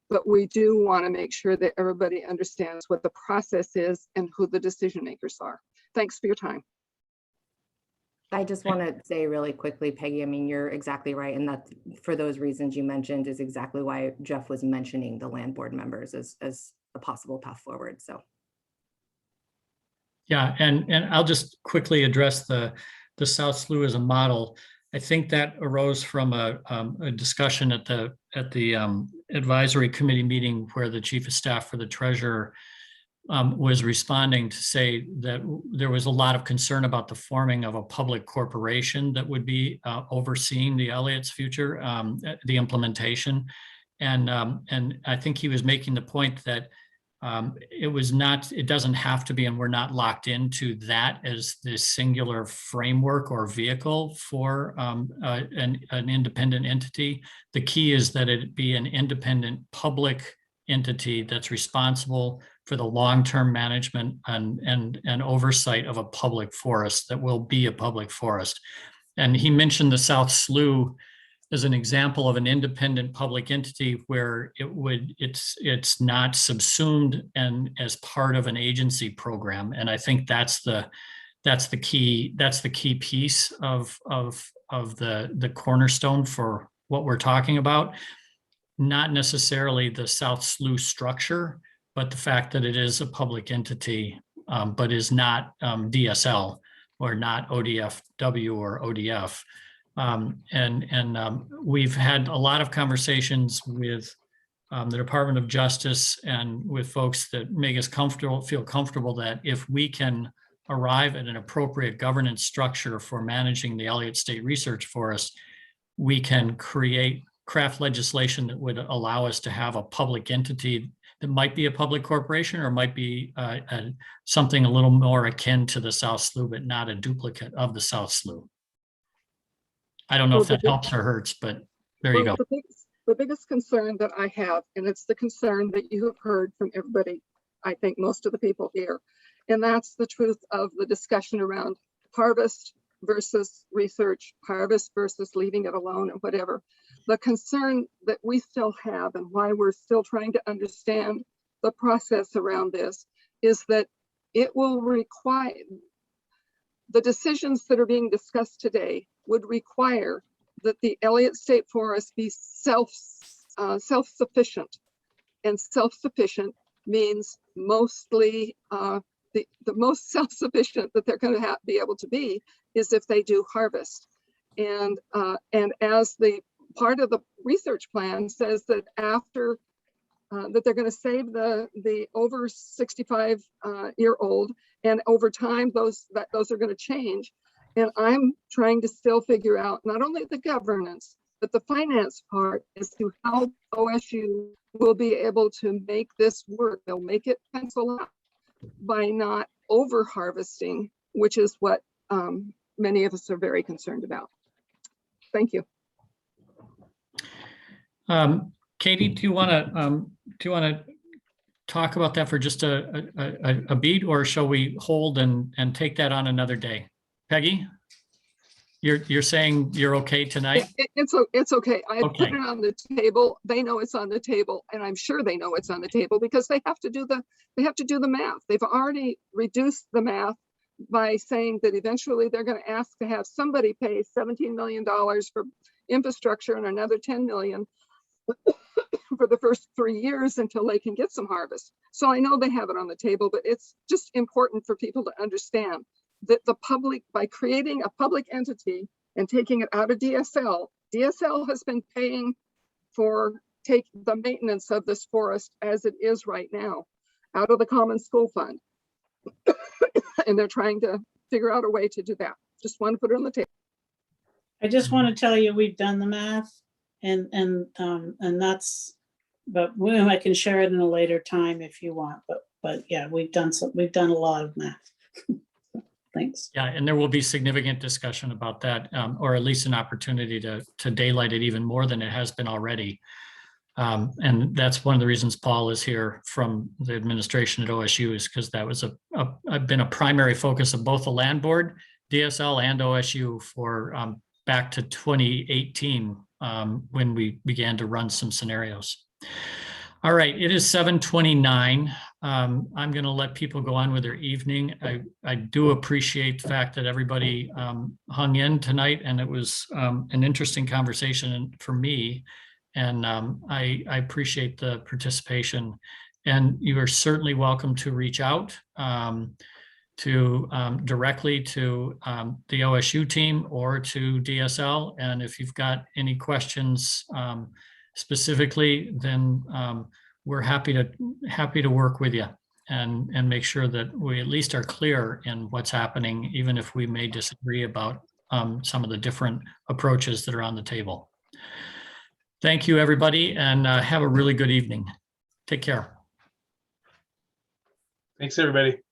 Speaker 17: but we do want to make sure that everybody understands what the process is and who the decision makers are. Thanks for your time.
Speaker 6: I just want to say really quickly, Peggy, I mean, you're exactly right. And that for those reasons you mentioned is exactly why Jeff was mentioning the land board members as a possible path forward. So.
Speaker 1: Yeah, and I'll just quickly address the South Slough as a model. I think that arose from a discussion at the advisory committee meeting where the chief of staff for the treasurer was responding to say that there was a lot of concern about the forming of a public corporation that would be overseeing the Elliott's future, the implementation. And I think he was making the point that it doesn't have to be, and we're not locked into that as the singular framework or vehicle for an independent entity. The key is that it be an independent public entity that's responsible for the long-term management and oversight of a public forest that will be a public forest. And he mentioned the South Slough as an example of an independent public entity where it's not subsumed and as part of an agency program. And I think that's the key piece of the cornerstone for what we're talking about. Not necessarily the South Slough structure, but the fact that it is a public entity, but is not DSL or not ODFW or ODF. We've had a lot of conversations with the Department of Justice and with folks that make us feel comfortable that if we can arrive at an appropriate governance structure for managing the Elliott State Research Forest, we can craft legislation that would allow us to have a public entity that might be a public corporation or might be something a little more akin to the South Slough, but not a duplicate of the South Slough. I don't know if that helps or hurts, but there you go.
Speaker 17: The biggest concern that I have, and it's the concern that you have heard from everybody, I think most of the people here, and that's the truth of the discussion around harvest versus research, harvest versus leaving it alone and whatever. The concern that we still have and why we're still trying to understand the process around this is that it will require the decisions that are being discussed today would require that the Elliott State Forest be self-sufficient, and self-sufficient means mostly the most self-sufficient that they're going to be able to be is if they do harvest, and as the part of the research plan says that after that they're going to save the over 65 year old, and over time those are going to change. And I'm trying to still figure out not only the governance, but the finance part as to how OSU will be able to make this work. They'll make it pencil out by not over harvesting, which is what many of us are very concerned about. Thank you.
Speaker 1: Katie, do you want to talk about that for just a beat, or shall we hold and take that on another day? Peggy, you're saying you're okay tonight?
Speaker 17: It's okay. I put it on the table. They know it's on the table, and I'm sure they know it's on the table because they have to do the math. They've already reduced the math by saying that eventually they're going to ask to have somebody pay $17 million for infrastructure and another 10 million for the first 3 years until they can get some harvest. So I know they have it on the table, but it's just important for people to understand that the public, by creating a public entity and taking it out of DSL, DSL has been paying for the maintenance of this forest as it is right now out of the Common School Fund. And they're trying to figure out a way to do that. Just want to put it on the table.
Speaker 15: I just want to tell you, we've done the math and that's, but I can share it in a later time if you want, but yeah, we've done a lot of math. Thanks.
Speaker 1: Yeah, and there will be significant discussion about that, or at least an opportunity to daylight it even more than it has been already. And that's one of the reasons Paul is here from the administration at OSU, is because that was been a primary focus of both the land board, DSL, and OSU for back to 2018 when we began to run some scenarios. All right, it is 7:29. I'm going to let people go on with their evening. I do appreciate the fact that everybody hung in tonight, and it was an interesting conversation for me. And I appreciate the participation. And you are certainly welcome to reach out directly to the OSU team or to DSL. And if you've got any questions specifically, then we're happy to work with you and make sure that we at least are clear in what's happening, even if we may disagree about some of the different approaches that are on the table. Thank you, everybody, and have a really good evening. Take care.
Speaker 5: Thanks, everybody.